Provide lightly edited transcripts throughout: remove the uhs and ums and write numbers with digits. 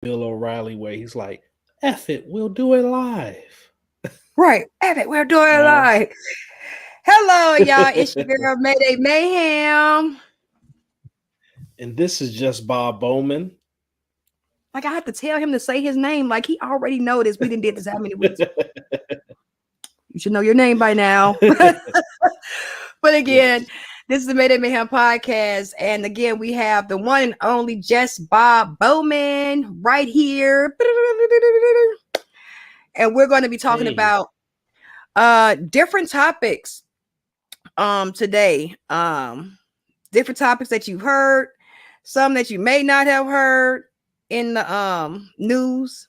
Bill O'Reilly where he's like, F it, we'll do it live. Right. Epic. We're doing it No. live. Hello, y'all. It's your girl, Mayday Mayhaim. And this is just Bob Bowman. Like, I have to tell him to say his name. Like, he already know this. We didn't did this how many weeks? You should know your name by now. But again, Yes. this is the Mayday Mayhem podcast. And again, we have the one and only just Bob Bowman right here. And we're going to be talking Hey. about different topics today. Different topics that you've heard, some that you may not have heard in the news,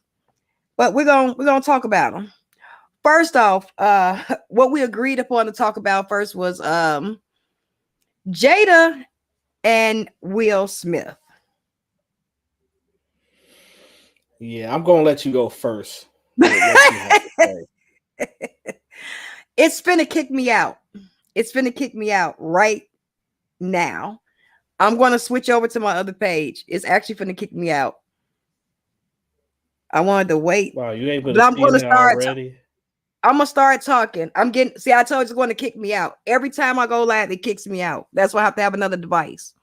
but we're gonna talk about them. First off, what we agreed upon to talk about first was Jada and Will Smith. Yeah, I'm gonna let you go first with what you have to say. It's finna kick me out. It's finna kick me out right now. I'm gonna switch over to my other page. It's actually finna kick me out. I wanted to wait, Wow, you able but to see that already? I'm gonna start talking. I'm getting. See, I told you it's going to kick me out every time I go live. It kicks me out. That's why I have to have another device.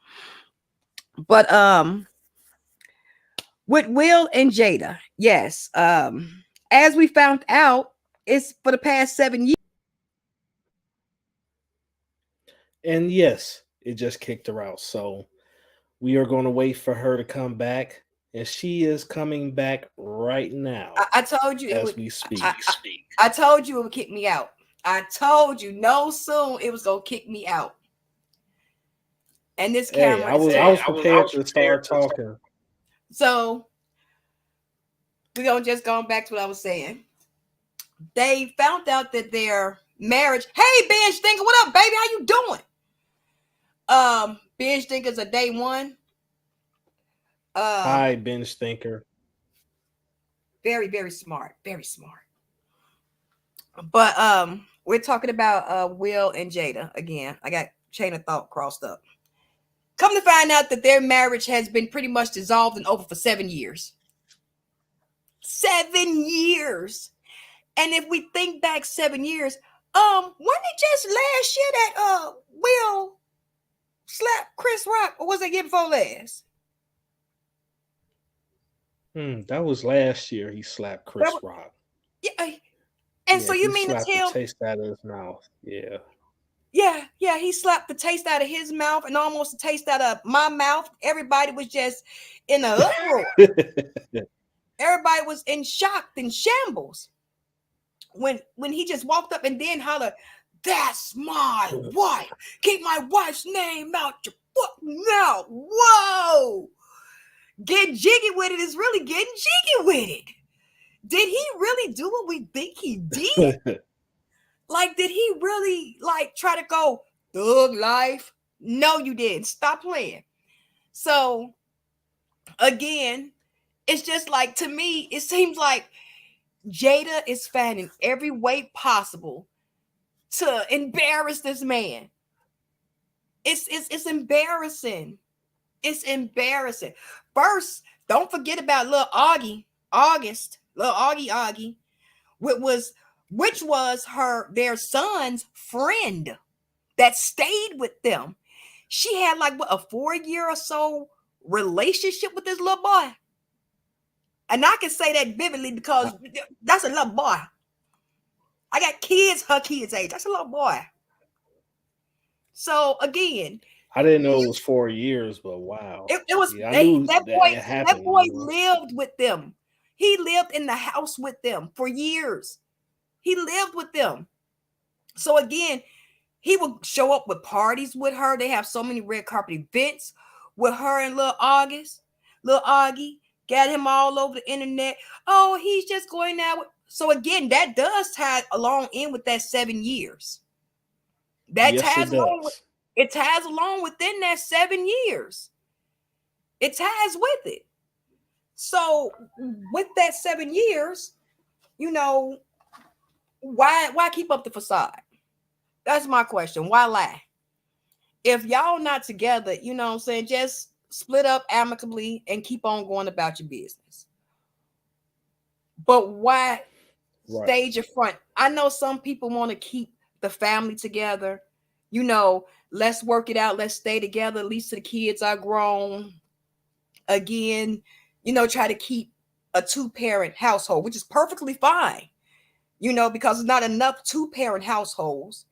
But with Will and Jada, yes. As we found out, it's for the past 7 years. And yes, it just kicked her out. So we are gonna wait for her to come back. And she is coming back right now I told you it as would. we speak. I told you it would kick me out. I told you no soon it was gonna kick me out. And this Hey, camera I is was I was prepared to start talking. so we're gonna just go back to what I was saying. They found out that their marriage. Hey, Ben Stinker, what up, baby? How you doing? Ben Stinker's a day one. Hi, binge thinker. Very, very smart, very smart. But we're talking about Will and Jada again. I got chain of thought crossed up. Come to find out that their marriage has been pretty much dissolved and over for 7 years. 7 years. And if we think back 7 years, wasn't it just last year that Will slapped Chris Rock, or was it year before last? That was last year he slapped That Chris was, Rock. yeah, and Yeah, so you he mean to slapped the tell? taste out of his mouth. Yeah. Yeah, he slapped the taste out of his mouth and almost the taste out of my mouth. Everybody was just in an uproar. Everybody was in shock and shambles when he just walked up and then hollered, "That's my wife. Keep my wife's name out your fucking mouth." Whoa! Get jiggy with it is really getting jiggy with it. Did he really do what we think he did? Like, did he really like try to go thug life? No, you didn't. Stop playing. So again, it's just like, to me, it seems like Jada is finding every way possible to embarrass this man. It's embarrassing. It's embarrassing. First, don't forget about little little Augie, which was their son's friend that stayed with them. She had like what, a 4 year or so relationship with this little boy. And I can say that vividly because that's a little boy. I got kids her kids' age. That's a little boy. So again, I didn't know it was 4 years, but wow. it was Yeah, I knew that that boy. it That happened, boy you know. lived with them. He lived in the house with them for years. He lived with them. So again, he would show up with parties with her. They have so many red carpet events with her and little August. Little Augie got him all over the internet. Oh, he's just going out with. So again, that does tie along in with that 7 years. That Yes, ties it along with does. it ties along within that 7 years. It ties with it. So with that 7 years, you know, why keep up the facade? That's my question. Why lie? If y'all not together, you know what I'm saying, just split up amicably and keep on going about your business. But why Right. stage your front? I know some people want to keep the family together. You know, let's work it out. Let's stay together. At least the kids are grown. Again, you know, try to keep a two-parent household, which is perfectly fine. You know, because there's not enough two-parent households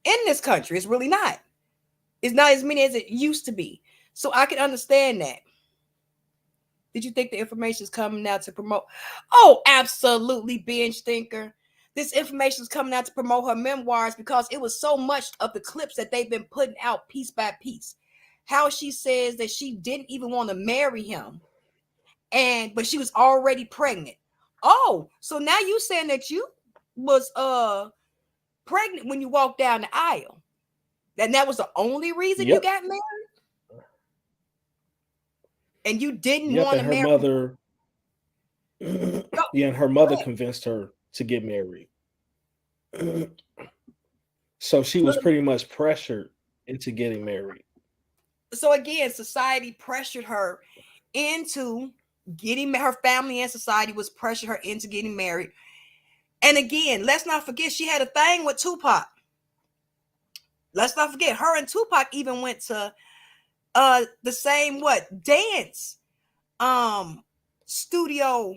in this country. It's really not. It's not as many as it used to be. So I can understand that. Did you think the information is coming out to promote? Oh, absolutely, binge thinker. This information is coming out to promote her memoirs because it was so much of the clips that they've been putting out piece by piece. How she says that she didn't even want to marry him, and but she was already pregnant. Oh, so now you saying that you was pregnant when you walked down the aisle, and that was the only reason you Yep. got married, and you didn't Yep. want And to her marry. mother, Go, yeah, and her go mother ahead. convinced her to get married. So she So was pretty much pressured into getting married. so again, society pressured her into getting, her family and society was pressured her into getting married. And again, let's not forget she had a thing with Tupac. Let's not forget her and Tupac even went to the same what dance um studio,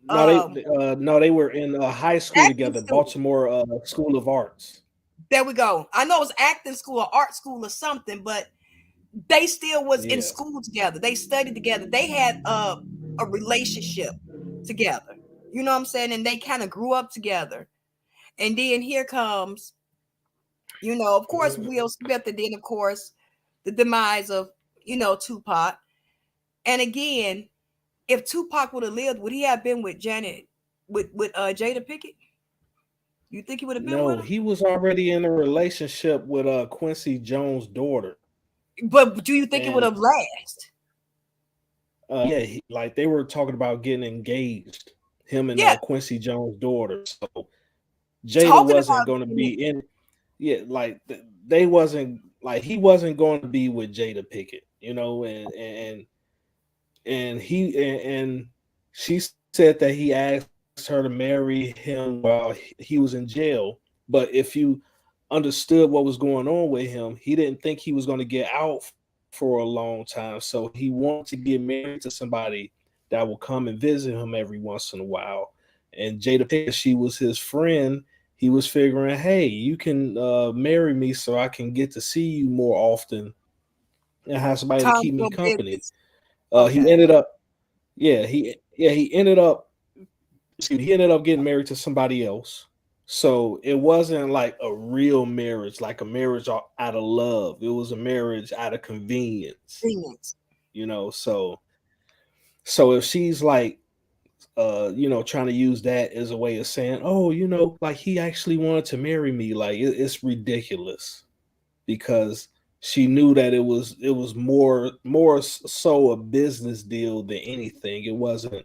No, they um no, they were in high school acting together, studio. Baltimore School of Arts. There we go. I know it was acting school or art school or something, but they still was in Yeah. school together. They studied together. They had a relationship together. You know what I'm saying? And they kind of grew up together. And then here comes, you know, of course, Will Smith, and then of course the demise of, you know, Tupac. And again, if Tupac would have lived, would he have been with Janet, with Jada Pickett? You think he would have been with No, her? he was already in a relationship with Quincy Jones' daughter, But do you think it would and have lasted? yeah, like they were talking about getting engaged, him and Yeah, Quincy Jones' daughter. So Jada talking wasn't about going to getting be in. Yeah, like they wasn't like he wasn't going to be with Jada Pickett, you know, and she said that he asked her to marry him while he was in jail. But if you understood what was going on with him, he didn't think he was going to get out for a long time. So he wanted to get married to somebody that will come and visit him every once in a while. And Jada Pickett, she was his friend. He was figuring, hey, you can marry me so I can get to see you more often and have somebody to time keep to me go company. business? He Okay. ended up, he ended up, excuse me, he ended up getting married to somebody else. So it wasn't like a real marriage, like a marriage out of love. It was a marriage out of convenience, Convenience. you know. So if she's like, trying to use that as a way of saying, oh, like he actually wanted to marry me, like it's ridiculous because she knew that it was more so a business deal than anything. It wasn't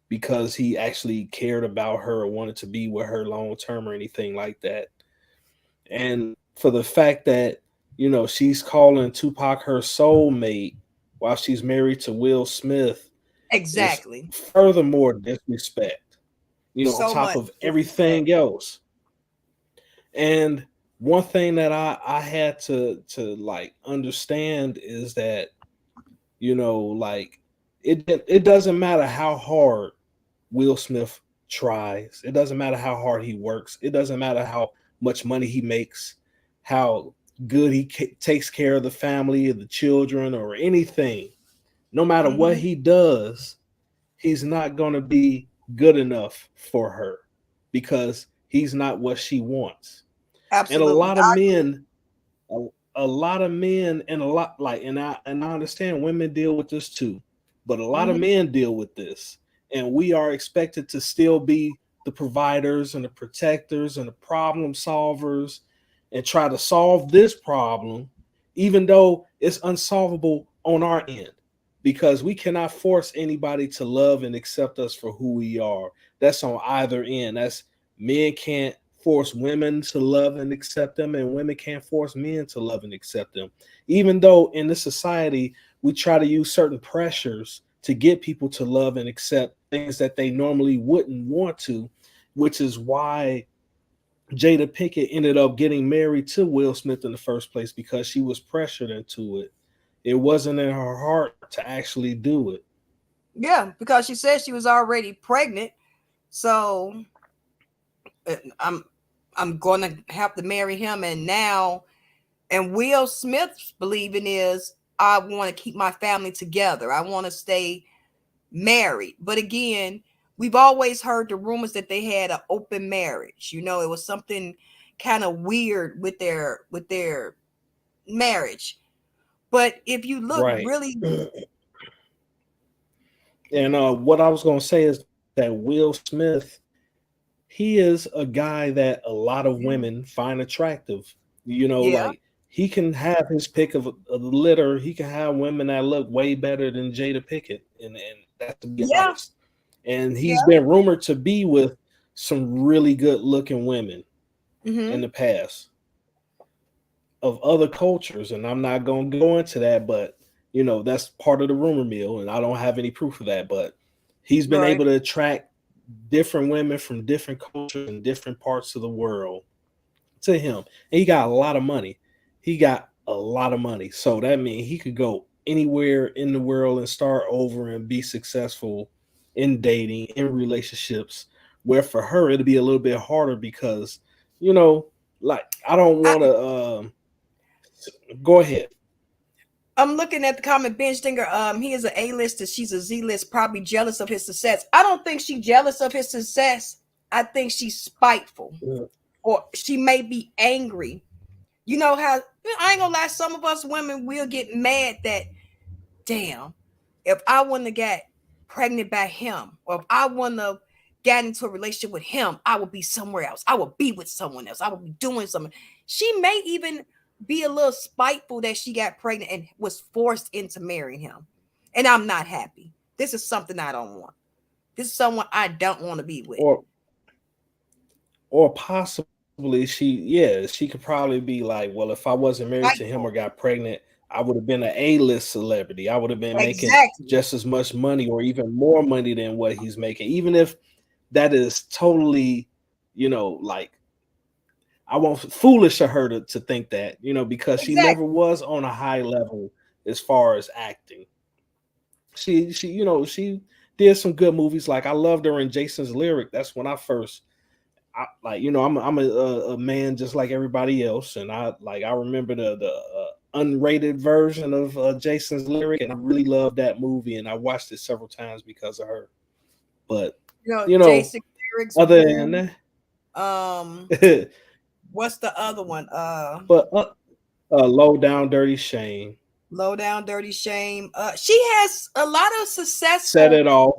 because he actually cared about her or wanted to be with her long term or anything like that. And for the fact that she's calling Tupac her soulmate while she's married to Will Smith is Exactly. furthermore disrespect. On So top much of disrespect. everything else. And one thing that I had to like understand is that like it doesn't matter how hard Will Smith tries. It doesn't matter how hard he works. It doesn't matter how much money he makes, how good he takes care of the family, of the children, or anything. No matter what Hmm. he does, he's not going to be good enough for her because he's not what she wants. And a Absolutely. lot of I agree. men, a, a lot of men, and a lot like, and I understand women deal with this too, but a lot of Hmm. men deal with this, and we are expected to still be the providers and the protectors and the problem solvers, and try to solve this problem, even though it's unsolvable on our end, because we cannot force anybody to love and accept us for who we are. That's on either end. That's men can't force women to love and accept them, and women can't force men to love and accept them. Even though in this society we try to use certain pressures to get people to love and accept things that they normally wouldn't want to, which is why Jada Pinkett ended up getting married to Will Smith in the first place, because she was pressured into it. It wasn't in her heart to actually do it. Yeah, because she said she was already pregnant. So I'm going to have to marry him. And Will Smith's believing is, I want to keep my family together. I want to stay married. But again, we've always heard the rumors that they had an open marriage. You know, it was something kind of weird with their marriage. But if you look Right. really, And what I was going to say is that Will Smith, he is a guy that a lot of women find attractive. yeah, Like, he can have his pick of the litter. He can have women that look way better than Jada Pickett, and that's to be yeah, honest. And he's yeah, been rumored to be with some really good looking women in mm-hmm, the past of other cultures, and I'm not going to go into that, but that's part of the rumor mill, and I don't have any proof of that. But he's been right. able to attract different women from different cultures and different parts of the world to him, and he got a lot of money. He got a lot of money, so that means he could go anywhere in the world and start over and be successful in dating, in relationships. Where for her it'll be a little bit harder because, you know, like I don't I, want to. Go ahead. I'm looking at the comment. Ben Stinger, he is an A-lister. She's a Z-list, probably jealous of his success. I don't think she's jealous of his success. I think she's spiteful, or she may be angry. You know how, I ain't gonna lie, some of us women will get mad that, damn, if I wouldn't have got pregnant by him, or if I wouldn't have got into a relationship with him, I would be somewhere else. I would be with someone else. I would be doing something. She may even be a little spiteful that she got pregnant and was forced into marrying him. And I'm not happy. This is something I don't want. This is someone I don't want to be with. Or possibly she could probably be like, well, if I wasn't married to him or Spiteful. got pregnant, I would have been an A-list celebrity. I would have been making Exactly. just as much money or even more money than what he's making, even if that is totally, like, I want foolish of her to think that, because she never Exactly. was on a high level as far as acting. She did some good movies. Like, I loved her in Jason's Lyric. That's when I first, I'm a man just like everybody else, and I remember the unrated version of Jason's Lyric, and I really loved that movie, and I watched it several times because of her. But you know, Jason Lyrics, other Boom. than Um, that, what's the other one? but Low Down Dirty Shame, Low Down Dirty Shame. She has a lot of Set successful. It Off.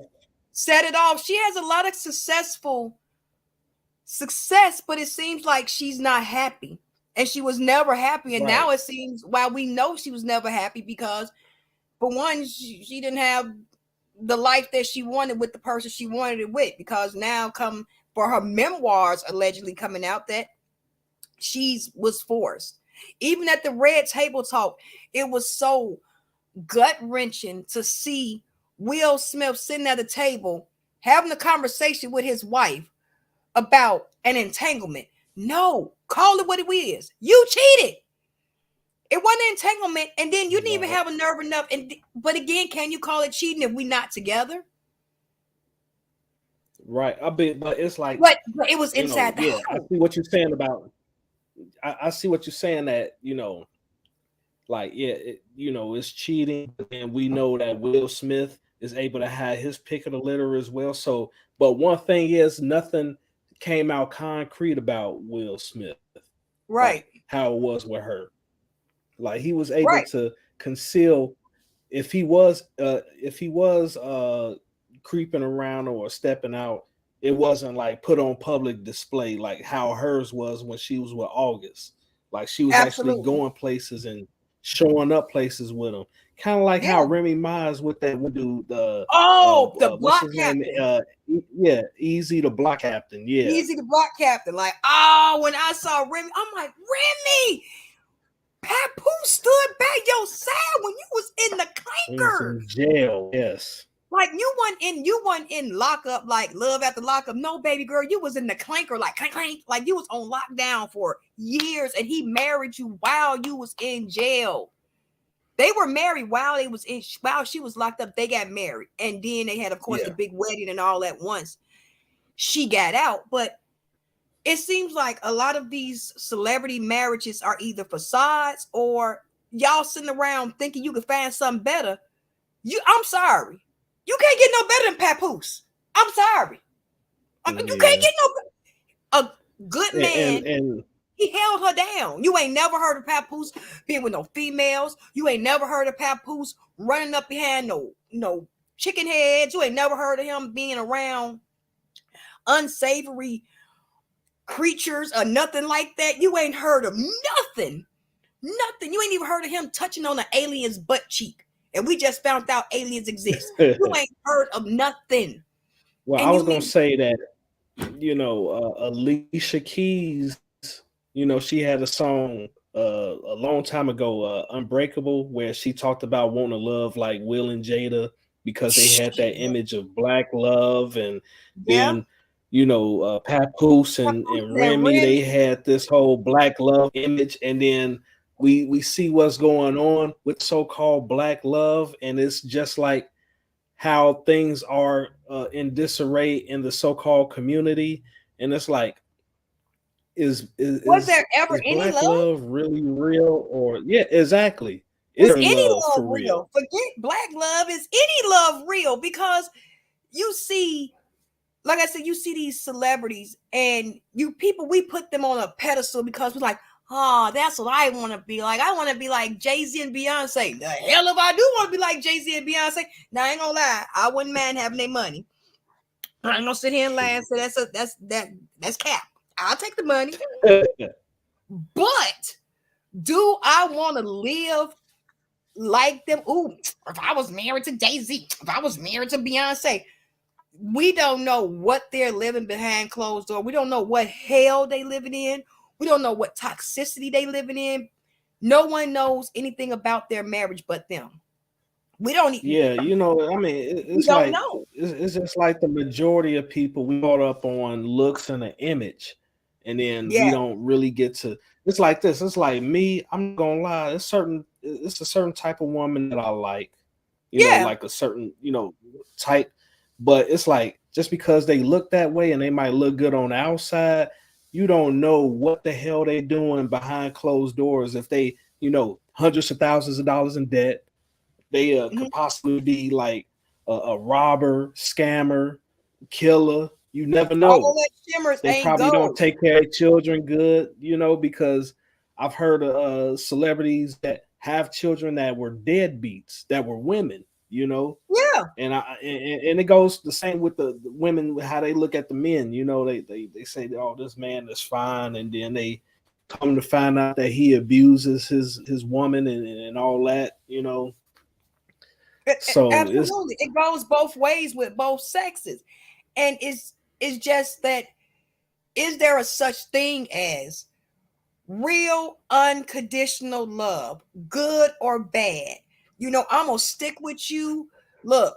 Set It Off. She has a lot of success, but it seems like she's not happy, and she was never happy. And now Right, it seems, while we know she was never happy, because for one, she didn't have the life that she wanted with the person she wanted it with. Because now, come for her memoirs allegedly coming out, that she was forced. Even at the red table talk, it was so gut wrenching to see Will Smith sitting at the table having a conversation with his wife about an entanglement. No, call it what it is. You cheated. It wasn't an entanglement, and then you didn't even right, have a nerve enough. But again, can you call it cheating if we not together? right. But it's like, But it was inside the yeah, I house. see what you're saying about. I see what you're saying, that like, yeah, it's cheating, but then we know that Will Smith is able to have his pick of the litter as well. So, but one thing is, nothing came out concrete about Will Smith, like Right, how it was with her. Like, he was able right. to conceal if he was creeping around or stepping out. It wasn't like put on public display like how hers was when she was with August. Like, she was actually Absolutely. going places and showing up places with him, kind of like how Yeah. Remy Mize with that one dude, the Oh, the what's block his name, captain. yeah, Easy, the block captain, yeah. Easy, the block captain. Like, oh, when I saw Remy, I'm like, Remy, Papoose stood by your side when you was in the He was clinker. in jail, yes. Like you weren't in lockup like love after lockup. No, baby girl, you was in the clanker like clank clank, like you was on lockdown for years, and he married you while you was in jail. They were married while she was locked up. They got married, and then they had, of course, the Yeah, big wedding and all at once. She got out, but it seems like a lot of these celebrity marriages are either facades or y'all sitting around thinking you could find something better. I'm sorry. You can't get no better than Papoose. I'm sorry. You can't yeah, get no a good man. and He held her down. You ain't never heard of Papoose being with no females. You ain't never heard of Papoose running up behind no chicken heads. You ain't never heard of him being around unsavory creatures or nothing like that. You ain't heard of nothing. Nothing. You ain't even heard of him touching on an alien's butt cheek. And we just found out aliens exist. You ain't heard of nothing. well, I And was you gonna mean say that Alicia Keys, she had a song a long time ago, Unbreakable, where she talked about wanting to love like Will and Jada because they had that image of black love. And yeah, then, Papoose and that Remy, they Remy. had this whole black love image. And then we see what's going on with so-called black love, and it's just like how things are in disarray in the so-called community. And it's like, is is Was is there ever is any black love? love really real? Or yeah, exactly, is Was there any love love for real? real? Forget black love. Is any love real? Because you see, like I said, you see these celebrities and you people, we put them on a pedestal because we're like, oh, that's what I want to be like. I want to be like Jay-Z and Beyonce. The hell if I do want to be like Jay-Z and Beyonce. Now I ain't gonna lie, I wouldn't mind having their money. I ain't gonna sit here and lie and say that's cap. I'll take the money. But do I want to live like them? Ooh, if I was married to Jay-Z, if I was married to Beyonce, we don't know what they're living behind closed door. We don't know what hell they living in. We don't know what toxicity they living in. No one knows anything about their marriage but them. We don't even, Yeah, I mean, we it's don't like know. it's just like the majority of people, we caught up on looks and an image, and then we Yeah. don't really get to. It's like this. It's like me. I'm not gonna lie. It's a certain type of woman that I like. Yeah. Like a certain type, but it's like just because they look that way and they might look good on the outside, you don't know what the hell they doing behind closed doors. If they hundreds of thousands of dollars in debt, they Mhm. could possibly be like a robber, scammer, killer. You never All know. that shimmers They ain't probably don't gold. take care of children good, because I've heard of celebrities that have children that were deadbeats, that were women, Yeah. and it goes the same with the women, how they look at the men. They say, oh, this man is fine, and then they come to find out that he abuses his woman and all that. So it's Absolutely. It goes both ways with both sexes. And it's just that, is there a such thing as real unconditional love, good or bad? I'm gonna stick with you. Look,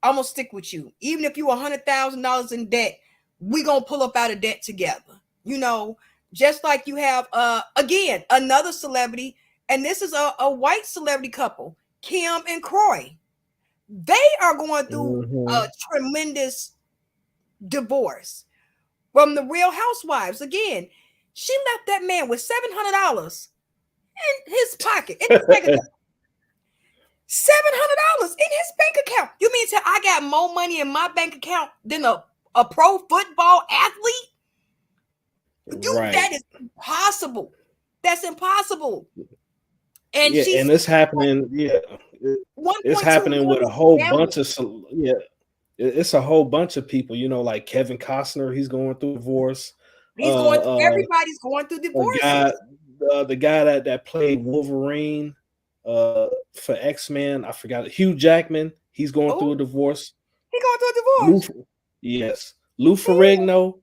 I'm gonna stick with you. Even if you $100,000 in debt, we gonna pull up out of debt together. Just like you have again another celebrity, and this is a white celebrity couple, Kim and Croy. They are going through a Mhm. tremendous divorce from the Real Housewives. Again, she left that man with $700 in his pocket, in his bank account. $700 in his bank account. You mean to tell I got more money in my bank account than a pro football athlete? That Right. is impossible. That's impossible. And Yeah, she's and it's happening. Yeah, it's 1.2 happening with a million whole bunch family. of yeah. It's a whole bunch of people. Like Kevin Costner, he's going through divorce. He's going through, Uh, everybody's going through a guy, divorces. the guy that played Wolverine, for X-Men, I forgot. Hugh Jackman, he's going through a Oh, divorce. he going through a Lou, divorce. yes, Lou Damn. Ferrigno,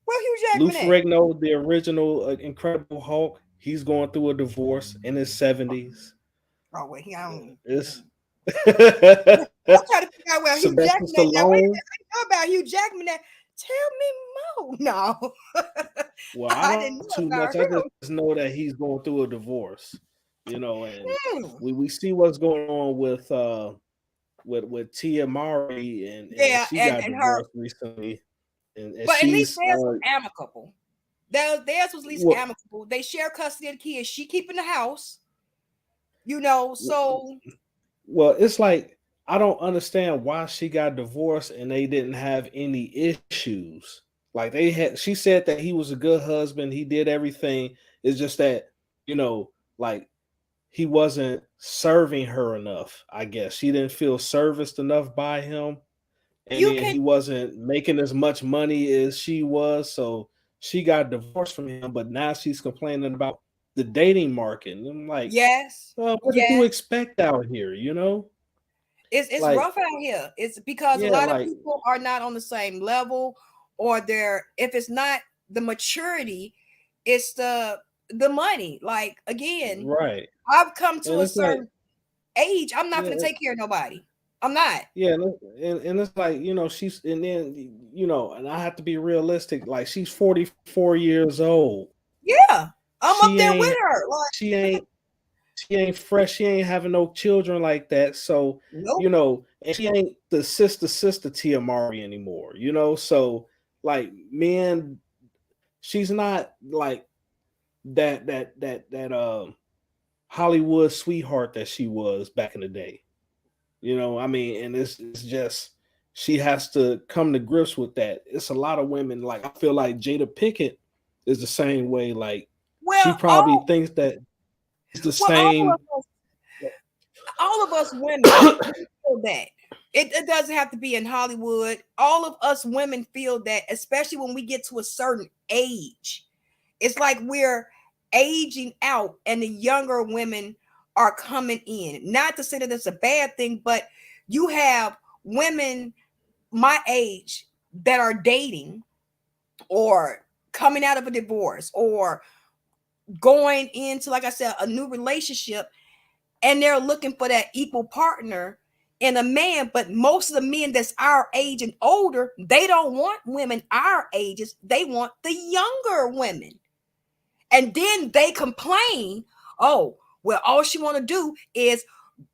Where Hugh Lou Jackman at? Ferrigno, the original Incredible Hulk, he's going through a divorce in his 70s. Oh wait, he I It's don't. I'm trying to figure out where Hugh Sylvester Jackman at now. Wait a Stallone. minute, I know about Hugh Jackman. That tell me more. No, Well, I I don't didn't know know too much. about I just him. know that he's going through a divorce, and Hmm. we see what's going on with Tia Mari, and Yeah, she and got her, divorced recently, and but at least she's theirs was amicable. Theirs was at least well, amicable. They share custody of the kids. She keeping the house, you know. So well, it's like I don't understand why she got divorced and they didn't have any issues. Like they had, she said that he was a good husband, he did everything. It's just that like he wasn't serving her enough. I guess she didn't feel serviced enough by him, and you then can, he wasn't making as much money as she was. So she got divorced from him, but now she's complaining about the dating market. And I'm like, yes, well, what did you yes. expect out here? It's Like, rough out here. It's because a yeah, lot of like, people are not on the same level, or they're, if it's not the maturity, it's the money. Like again, right. I've come to And a it's like, certain age. I'm not gonna yeah, take care of nobody. I'm not. yeah, and it's like, she's, and then, and I have to be realistic. Like, she's 44 years old. Yeah, I'm up She there with ain't, her. Like, she ain't, she ain't fresh. She ain't having no children like that. So, nope. and she ain't the sister Tia Mari anymore. So like, men, she's not like that Hollywood sweetheart that she was back in the day. I mean, and it's just she has to come to grips with that. It's a lot of women, like I feel like Jada Pickett is the same way. Like she Well, probably thinks that it's the well, same. all of us women we feel that. It doesn't have to be in Hollywood. All of us women feel that, especially when we get to a certain age. It's like we're aging out and the younger women are coming in. Not to say that it's a bad thing, but you have women my age that are dating or coming out of a divorce or going into, like I said, a new relationship, and they're looking for that equal partner in a man. But most of the men that's our age and older, they don't want women our ages. They want the younger women. And then they complain, oh, well, all she want to do is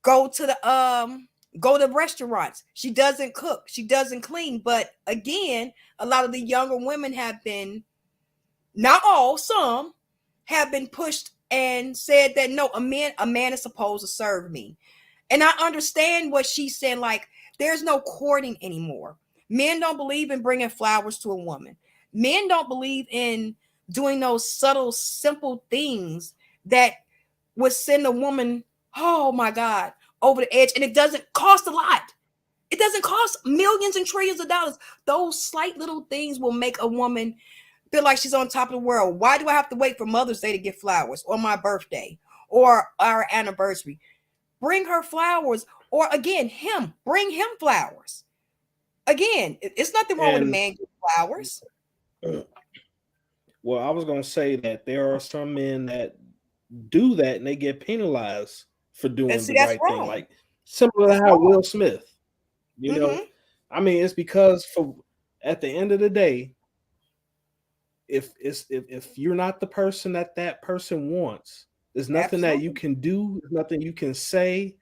go to the restaurants. She doesn't cook, she doesn't clean. But again, a lot of the younger women have been, not all, some have been pushed and said that no, a man is supposed to serve me. And I understand what she's saying. Like, there's no courting anymore. Men don't believe in bringing flowers to a woman. Men don't believe in doing those subtle, simple things that would send a woman, oh my God, over the edge. And it doesn't cost a lot. It doesn't cost millions and trillions of dollars. Those slight little things will make a woman feel like she's on top of the world. Why do I have to wait for Mother's Day to get flowers, or my birthday, or our anniversary? Bring her flowers, or again, bring him flowers. Again, it's nothing wrong with a And man getting flowers. well, I was gonna say that there are some men that do that and they get penalized for And doing see, the that's right thing. wrong. Like similar to That's how wrong. Will Smith, you know. Mm-hmm. I mean, it's because for at the end of the day, if you're not the person that person wants, there's nothing that you Absolutely. can do, there's nothing you can say,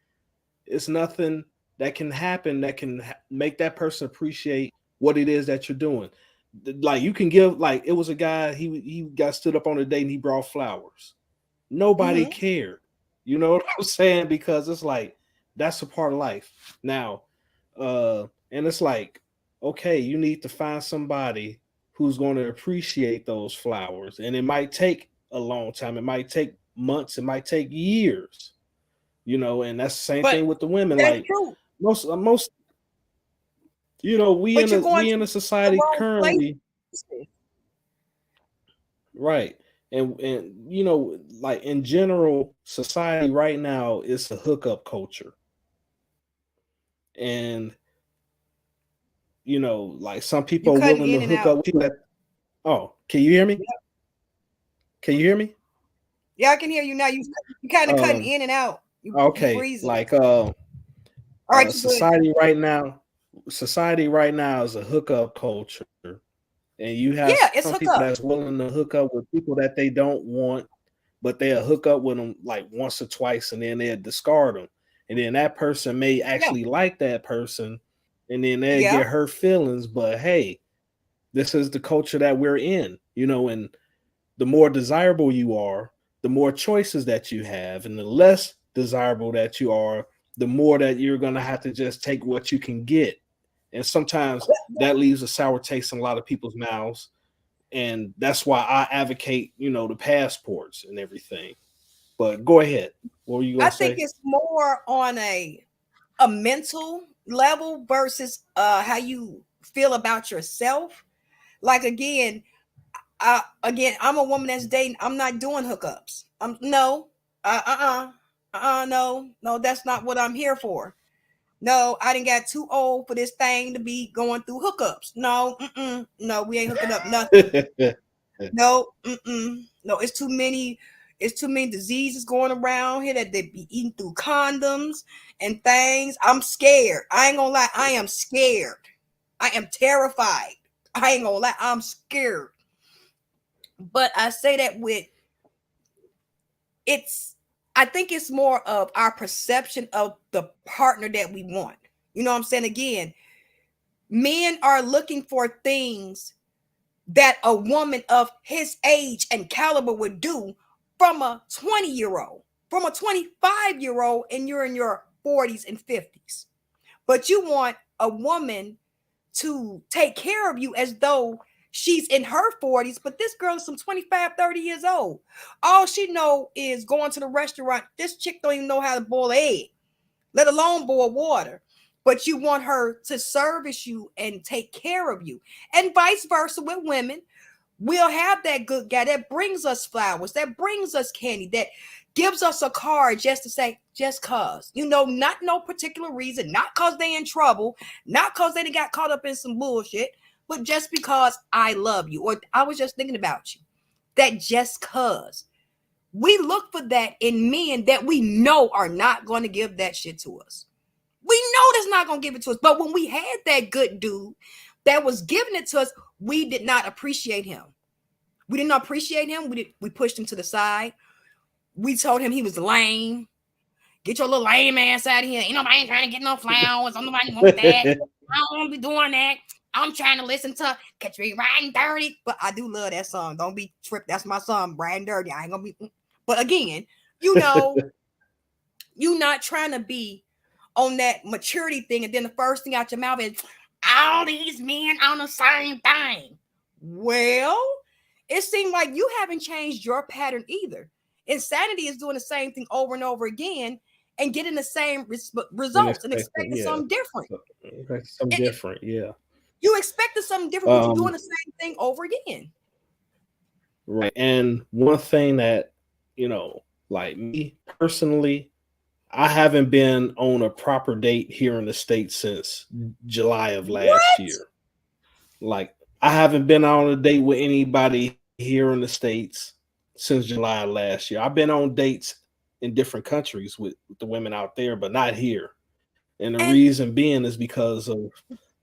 it's nothing that can happen that can make that person appreciate what it is that you're doing. Like you can give, like it was a guy, he got stood up on a date and he brought flowers. Nobody Mm-hmm. cared. You know what I'm saying? Because it's like that's a part of life. Now, and it's like, okay, you need to find somebody who's going to appreciate those flowers. And it might take a long time, it might take months, it might take years, and that's the same But thing with the women. that's Like true. most, we But in you're a going we to in a the society wrong place. currently, right? And like in general, society right now is a hookup culture. And like some You people are cutting willing to in and hook up out. with you that, oh, can you hear me? Yeah, Can you hear me? yeah, I can hear you now. You kind of cutting Um, in and out. You okay, freezing. like All right, you good. Society right now is a hookup culture, and you have some Yeah, people it's that's hookup. willing to hook up with people that they don't want, but they'll hook up with them like once or twice, and then they'll discard them, and then that person may Yeah, actually like that person, and then they yeah. get hurt feelings. But hey, this is the culture that we're in, and the more desirable you are, the more choices that you have, and the less desirable that you are, the more that you're going to have to just take what you can get. And sometimes that leaves a sour taste in a lot of people's mouths. And that's why I advocate, the passports and everything. But go ahead. What were you I going to think say? it's more on a mental level versus how you feel about yourself. Like again, I'm a woman that's dating. I'm not doing hookups. No, no, that's not what I'm here for. No, I didn't get too old for this thing to be going through hookups. No, no, we ain't hooking up nothing. No, no, it's too many. It's too many diseases going around here that they be eating through condoms and things. I'm scared. I ain't gonna lie. I am scared. I am terrified. I ain't gonna lie. I'm scared. But I say that with it's. I think it's more of our perception of the partner that we want. You know what I'm saying? Again, men are looking for things that a woman of his age and caliber would do from a 20-year-old, from a 25-year-old, and you're in your 40s and 50s. But you want a woman to take care of you as though she's in her 40s, but this girl is some 25, 30 years old. All she know is going to the restaurant. This chick don't even know how to boil an egg, let alone boil water. But you want her to service you and take care of you. And vice versa with women. We'll have that good guy that brings us flowers, that brings us candy, that gives us a card just to say, just cause. Not no particular reason, not cause they in trouble, not cause they got caught up in some bullshit, but just because I love you or I was just thinking about you. That just cause. We look for that in men that we know are not going to give that shit to us. We know that's not going to give it to us. But when we had that good dude that was giving it to us, we did not appreciate him. We did not appreciate him. We pushed him to the side. We told him he was lame. Get your little lame ass out of here. Ain't nobody trying to get no flowers. Ain't nobody want that. I don't want to be doing that. I'm trying to listen to Catch Me Riding Dirty. But I do love that song. Don't be tripped. That's my song, Riding Dirty. I ain't gonna be. But again, you not trying to be on that maturity thing, and then the first thing out your mouth is all these men on the same thing. Well, it seemed like you haven't changed your pattern either. Insanity is doing the same thing over and over again and getting the same And results and expecting, expecting yeah. something different. Something It, different, yeah. you expected something different, but you're doing Um, the same thing over again. right. And one thing that, like me personally, I haven't been on a proper date here in the States since July of last What? year. Like, I haven't been on a date with anybody here in the States since July of last year. I've been on dates in different countries with the women out there, but not here. And the And reason being is because of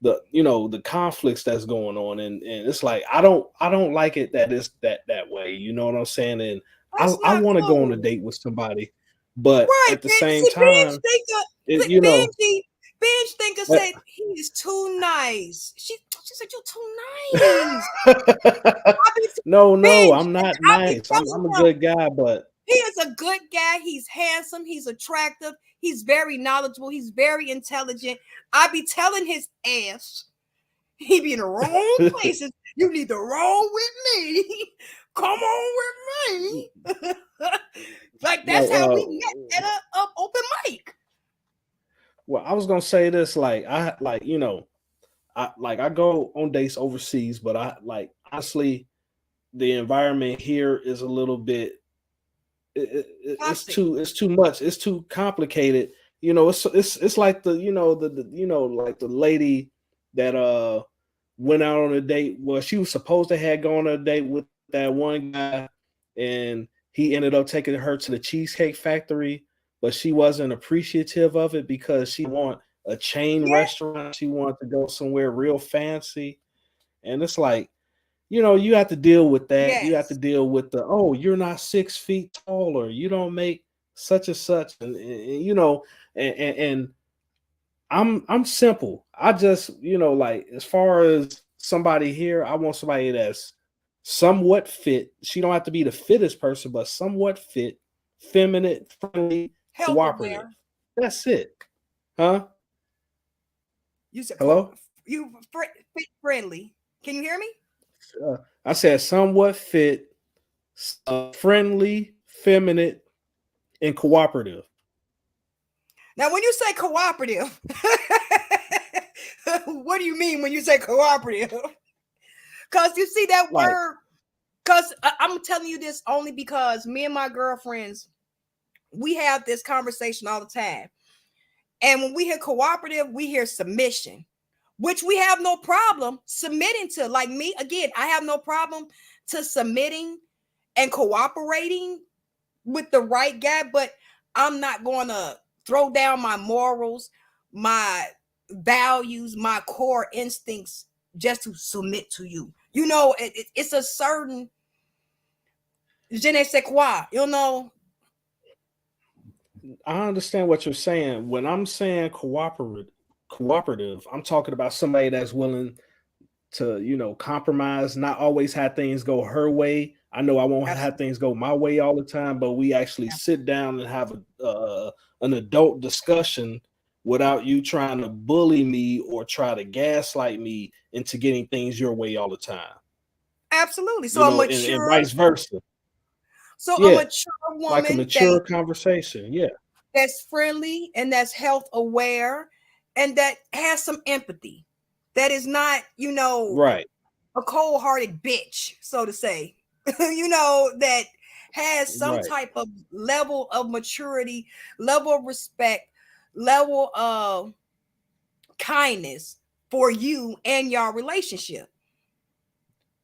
the conflicts that's going on, and it's like I don't like it that it's that way. You know what I'm saying? And that's I not want to go on a cool. date with somebody, but Right, at the Benji. same See, Benji time, think it you know Benji, Benji think uh, said he is too nice. She said you're too nice. I be no, Benji, I'm and not I be nice. I'm a telling him good guy, but he is a good guy. He's handsome. He's attractive. He's very knowledgeable. He's very intelligent. I be telling his ass he be in the wrong places. You need to roll with me. Come on with me. Like no that's how we met at a open mic. well, I was gonna say this, like I go on dates overseas, but I like honestly the environment here is a little bit Toxic. it's too much, it's too complicated. It's like the like the lady that went out on a date. Well, she was supposed to have gone on a date with that one guy, and he ended up taking her to the Cheesecake Factory, but she wasn't appreciative of it because she didn't want a chain Yeah. restaurant. She wanted to go somewhere real fancy. And it's like, you have to deal with that. You have to Yes. deal with the, oh, you're not 6 feet tall, or you don't make such and such. And I'm simple. I just, like, as far as somebody here, I want somebody that's somewhat fit. She don't have to be the fittest person, but somewhat fit, feminine, friendly, Health cooperative. aware. That's it. Huh? You said Hello? fit friendly. Can you hear me? I said somewhat fit, friendly, feminine, and cooperative. Now, when you say cooperative, what do you mean when you say cooperative? Because you see that Like, word. Because I'm telling you this only because me and my girlfriends, we have this conversation all the time. And when we hear cooperative, we hear submission, which we have no problem submitting to. Like me, again, I have no problem to submitting and cooperating with the right guy, but I'm not going to throw down my morals, my values, my core instincts just to submit to you. It's a certain je ne sais quoi, I understand what you're saying. When I'm saying cooperative, I'm talking about somebody that's willing to, compromise, not always have things go her way. I know I won't have Absolutely. things go my way all the time, but we actually sit down and have an adult discussion without you trying to bully me or try to gaslight me into getting things your way all the time. Absolutely. So a And mature, vice versa. so a Yeah, mature like a woman mature conversation. Yeah, that's friendly and that's health aware and that has some empathy. That is not, right, a cold-hearted bitch, so to say. That has some right, type of level of maturity, level of respect, level of kindness for you and your relationship.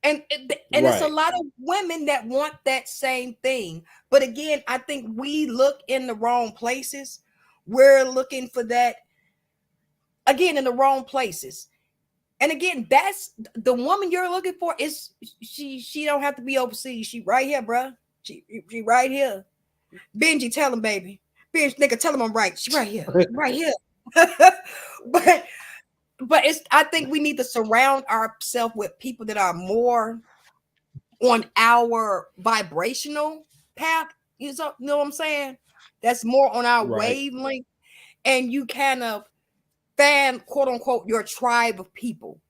And it's a right, lot of women that want that same thing. But again, I think we look in the wrong places. We're looking for that again in the wrong places. And again, that's the woman you're looking for. Is she don't have to be overseas. She right here, bruh. She right here. Benji, tell him, baby. Benji, nigga, tell him I'm right. She right here. She right here. but it's I think we need to surround ourselves with people that are more on our vibrational path. You know what I'm saying? That's more on our right, wavelength. And you kind of fan, quote unquote, your tribe of people.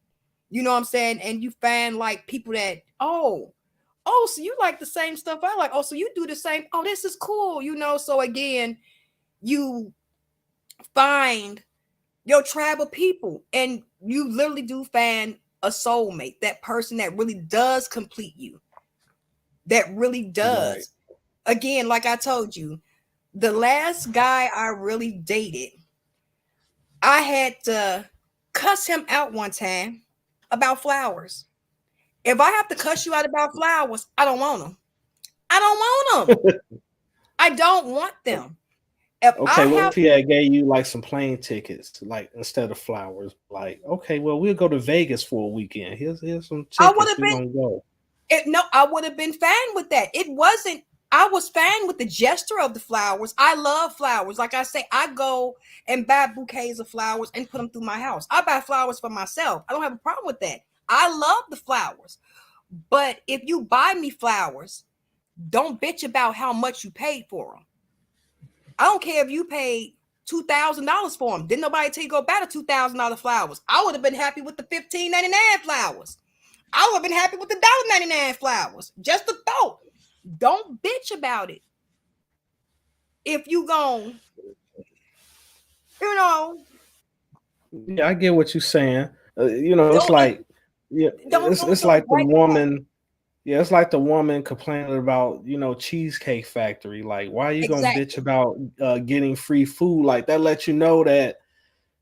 You know what I'm saying? And you find like people that, so you like the same stuff I like. Oh, so you do the same. Oh, this is cool. So again, you find your tribe of people and you literally do find a soulmate, that person that really does complete you, that really right. does. Again, like I told you, the last guy I really dated, I had to cuss him out one time about flowers. If I have to cuss you out about flowers, I don't want them. I don't want them. I don't want them. If I Okay, what have, if he had gave you like some plane tickets, like instead of flowers? Like, okay, well, we'll go to Vegas for a weekend. Here's some I would tickets. have We're been, gonna go. no, I would have been fine with that. It wasn't, I was fine with the gesture of the flowers. I love flowers. Like I say, I go and buy bouquets of flowers and put them through my house. I buy flowers for myself. I don't have a problem with that. I love the flowers. But if you buy me flowers, don't bitch about how much you paid for them. I don't care if you paid $2,000 for them. Didn't nobody tell you go buy the $2,000 flowers. I would have been happy with the $15.99 flowers. I would have been happy with the $1.99 flowers. Just a thought. Don't bitch about it. If you gon', you know, Yeah, I get what you're saying. It's don't like, yeah, it's don't like the break up. woman. Yeah, it's like the woman complaining about, Cheesecake Factory. Like, why are you gonna bitch Exactly. about getting free food? Like that lets you know that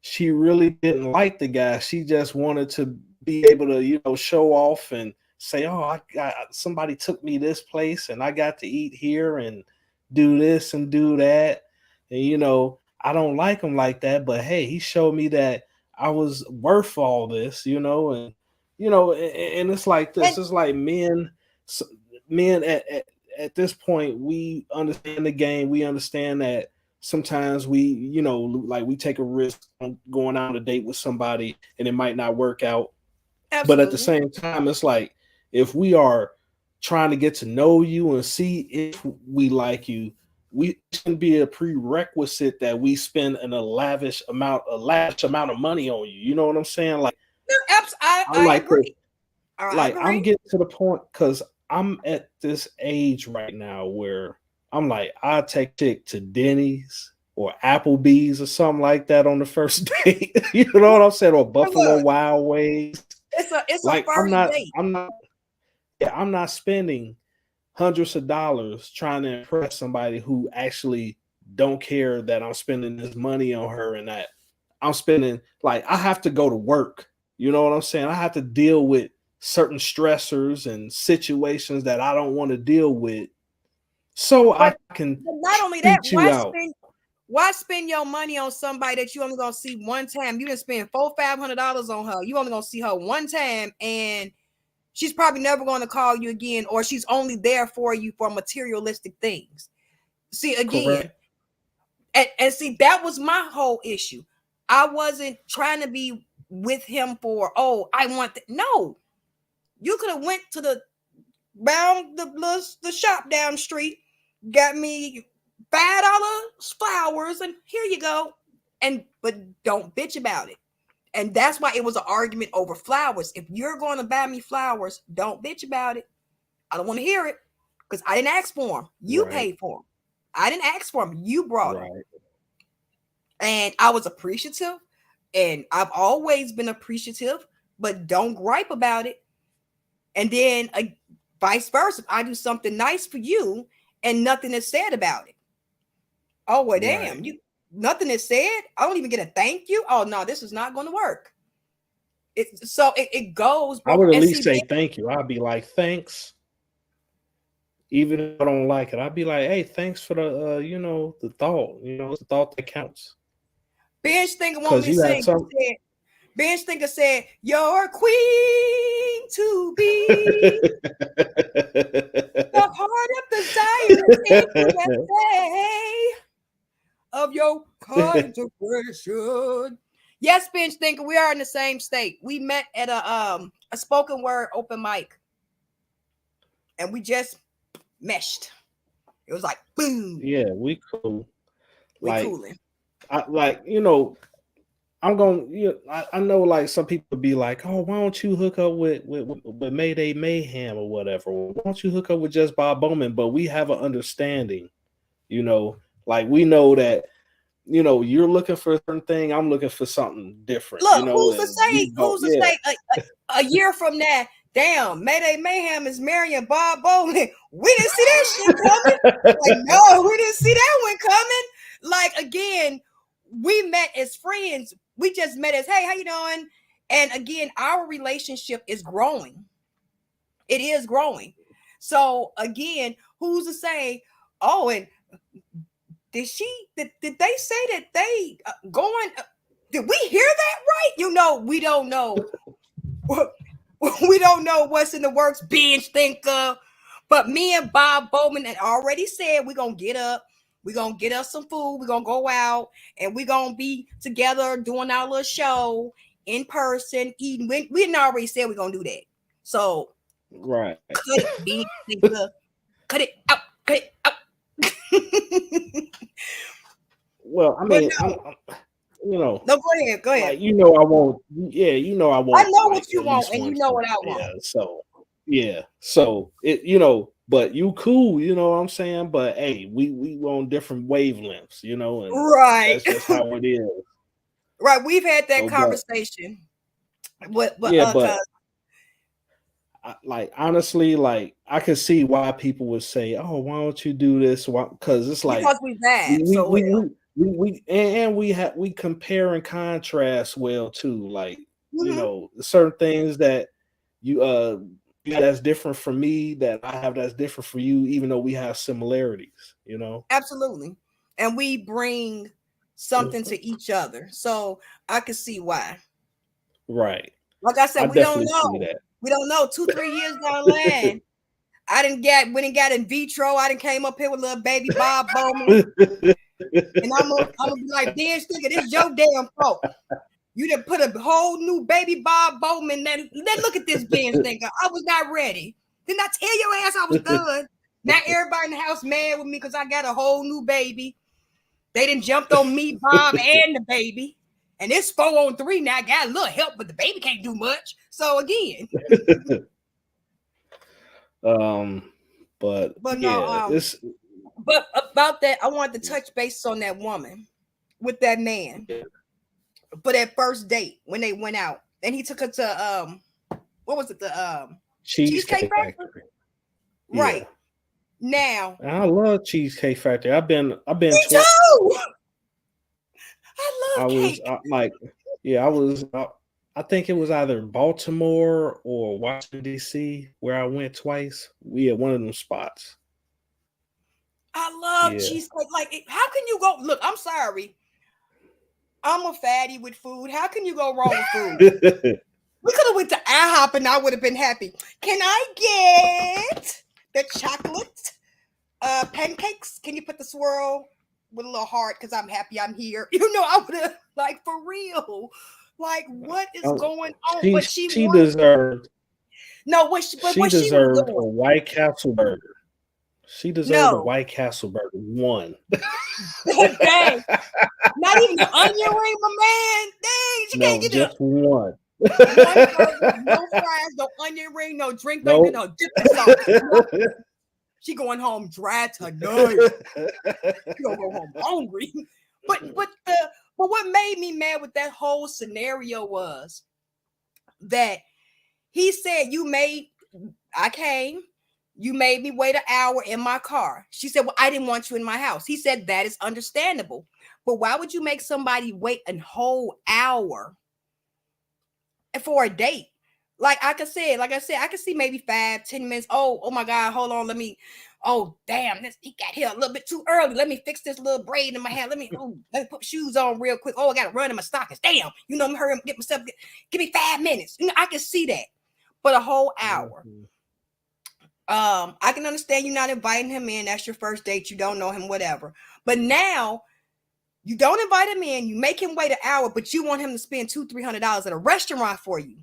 she really didn't like the guy. She just wanted to be able to, show off and say, "Oh, I got somebody took me this place and I got to eat here and do this and do that." And I don't like him like that, but hey, he showed me that I was worth all this, and and it's like this. And It's like men at this point, we understand the game. We understand that sometimes we, like we take a risk on going out on a date with somebody and it might not work out. But at the absolutely. same time, it's like if we are trying to get to know you and see if we like you, we shouldn't be a prerequisite that we spend a lavish amount of money on you. You know what I'm saying? Like No, I I like to agree. I like I'm agree. getting to the point because I'm at this age right now where I'm like, I take chick to Denny's or Applebee's or something like that on the first date. You know what I'm saying? Or But Buffalo look, Wild Wings. it's a Like first date. I'm not spending hundreds of dollars trying to impress somebody who actually don't care that I'm spending this money on her and that I'm spending like I have to go to work. You know what I'm saying? I have to deal with certain stressors and situations that I don't want to deal with so I But can not only that, treat you out. why spend your money on somebody that you only gonna see one time? You didn't spend $400-500 on her. You only gonna see her one time, and she's probably never gonna call you again, or she's only there for you for materialistic things. See again, Correct. and see that was my whole issue. I wasn't trying to be with him for I want no. You could have went to the round the shop down the street, got me $5 flowers, and here you go. And but don't bitch about it. And that's why it was an argument over flowers. If you're going to buy me flowers, don't bitch about it. I don't want to hear it because I didn't ask for them. You Right. paid for them. I didn't ask for them. You brought them. Right. And I was appreciative. And I've always been appreciative, but don't gripe about it. And then vice versa. If I do something nice for you and nothing is said about it. Oh, well, damn. Right. Nothing is said. I don't even get a thank you. Oh, no, this is not going to work. It goes I both. would at And least see, say thank you. I'd be like, thanks. Even if I don't like it, I'd be like, hey, thanks for the thought. It's the thought that counts. Bench thinker want Because me to you had sing. He some. said, Bench thinker said, "Your queen to be, the heart of desire is in USA of your consecration." Yes, Bench thinker, we are in the same state. We met at a spoken word open mic, and we just meshed. It was like boom, Yeah, we cool. we Like cooling. I like I'm going. I know like some people be like, oh, why don't you hook up with Mayday Mayhem or whatever? Why don't you hook up with just Bob Bowman? But we have an understanding. Like we know that you're looking for a certain thing. I'm looking for something different. Look, And we don't. who's to Yeah. say a year from now, damn, Mayday Mayhem is marrying Bob Bowman. We didn't see that shit coming. Like, no, we didn't see that one coming. Like, again, we met as friends. We just met as, hey, how you doing? And again, our relationship is growing. It is growing. So again, who's to say, oh, and did they say that they going did we hear that right? We don't know. We don't know what's in the works, bench thinker. But me and Bob Bowman had already said we're gonna get up, we're gonna get us some food, we're gonna go out, and we're gonna be together doing our little show in person, eating. We didn't already said we're gonna do that. So Right. cut it, bench thinker. Cut it out, cut it out. Well, I But mean, no, you know, no, go ahead, go ahead. like I won't. Yeah, I I won't know like what you at want, least and you one know time. what I Yeah. want. So yeah. So it. But you cool. You know what I'm saying. But hey, we on different wavelengths. And Right, that's just how it is. right. We've had that So, but conversation. But yeah, cause but like honestly, like I can see why people would say, "Oh, why don't you do this?" Because it's like because we vibe we so we well. we and we compare and contrast well too. Like Hmm. certain things that you that's different from me that I have that's different for you, even though we have similarities. Absolutely. And we bring something to each other. So I can see why. Right. Like I said, I we don't definitely see know. that. We don't know. 2-3 years down the line, I didn't get when it got in vitro. I didn't came up here with little baby Bob Bowman, and I'm gonna be like, damn, nigga, this is your damn fault. You done put a whole new baby Bob Bowman. Then look at this bench, nigga. I was not ready. Didn't I tell your ass I was done? Now everybody in the house mad with me because I got a whole new baby. They done jumped on me, Bob, and the baby. And it's 4-on-3 now. I got a little help, but the baby can't do much. So again. But No, yeah, it's but about that, I wanted to touch base on that woman with that man for that first date when they went out. And he took her to what was it? The Cheesecake Factory? Right. Yeah. Now. I love Cheesecake Factory. I've been Me too. I love cake. I think it was either Baltimore or Washington D.C. where I went twice. We had one of them spots. I love cheesecake. Like, how can you go? Look, I'm sorry. I'm a fatty with food. How can you go wrong with food? We could have went to IHOP and I would have been happy. Can I get the chocolate pancakes? Can you put the swirl with a little heart? Because I'm happy I'm here. You know, I would have, like, for real. Like, what is going on? But she deserved. No, what she deserved a White Castle burger. She deserved a White Castle burger. One. Dang. Not even the onion ring, my man. Dang, she can't get just one. Burger, no fries, no onion ring, no drink, no dipping sauce. She going home dry tonight. She gonna go home hungry. But what made me mad with that whole scenario was that he said, I came, you made me wait an hour in my car. She said, well, I didn't want you in my house. He said, that is understandable. But why would you make somebody wait a whole hour for a date? Like I said, I could see maybe 5-10 minutes. Oh my God, hold on. Oh, damn, he got here a little bit too early. Let me fix this little braid in my hair. Let me put shoes on real quick. Oh, I got to run in my stockings. Damn, I'm hurry up, get myself, give me 5 minutes. I can see that. But a whole hour. Mm-hmm. I can understand you not inviting him in. That's your first date. You don't know him, whatever. But now you don't invite him in. You make him wait an hour, but you want him to spend $200-300 at a restaurant for you.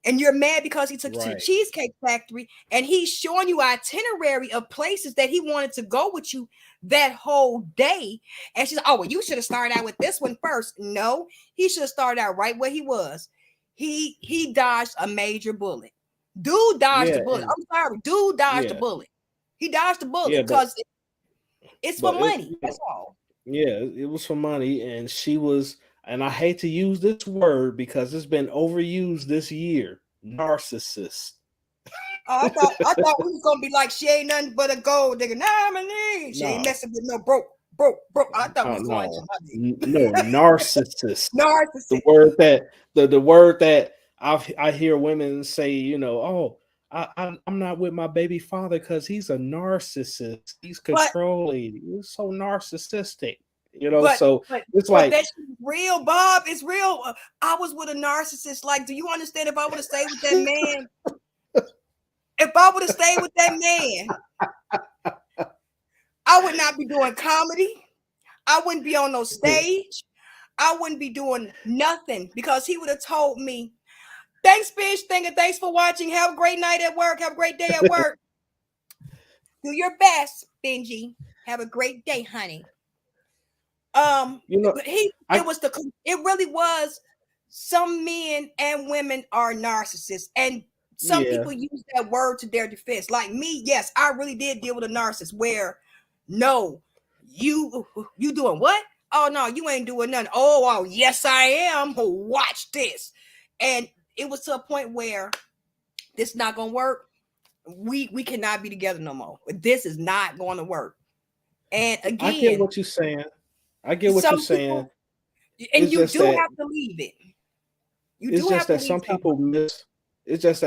And you're mad because he took you to the Cheesecake Factory and he's showing you an itinerary of places that he wanted to go with you that whole day. And she's like, oh, well, you should have started out with this one first. No, he should have started out right where he was. He dodged a major bullet. Dude dodged the bullet. I'm sorry. Dude dodged the bullet. He dodged the bullet because it's for money. That's all. Yeah, it was for money. And she was, and I hate to use this word because it's been overused this year, narcissist. I thought we was gonna be like, she ain't nothing but a gold digger. She ain't messing with no broke. I thought we was going no, narcissist. Narcissist. The word that the word that I hear women say, I'm not with my baby father because he's a narcissist. He's controlling. He's so narcissistic. So it's like that's real, Bob. It's real. I was with a narcissist. Like, do you understand? If I would have stayed with that man, I would not be doing comedy. I wouldn't be on no stage. I wouldn't be doing nothing because he would have told me, thanks, fish thinker. Thanks for watching. Have a great night at work. Have a great day at work. Do your best, Benji. Have a great day, honey. It really was. Some men and women are narcissists, and some people use that word to their defense. Like me, yes, I really did deal with a narcissist where, no, you doing what? Oh no, you ain't doing nothing. Oh, yes, I am. Watch this. And it was to a point where this is not gonna work. We cannot be together no more. This is not going to work. And again, I get what you're saying. And you do have to leave it. It's just that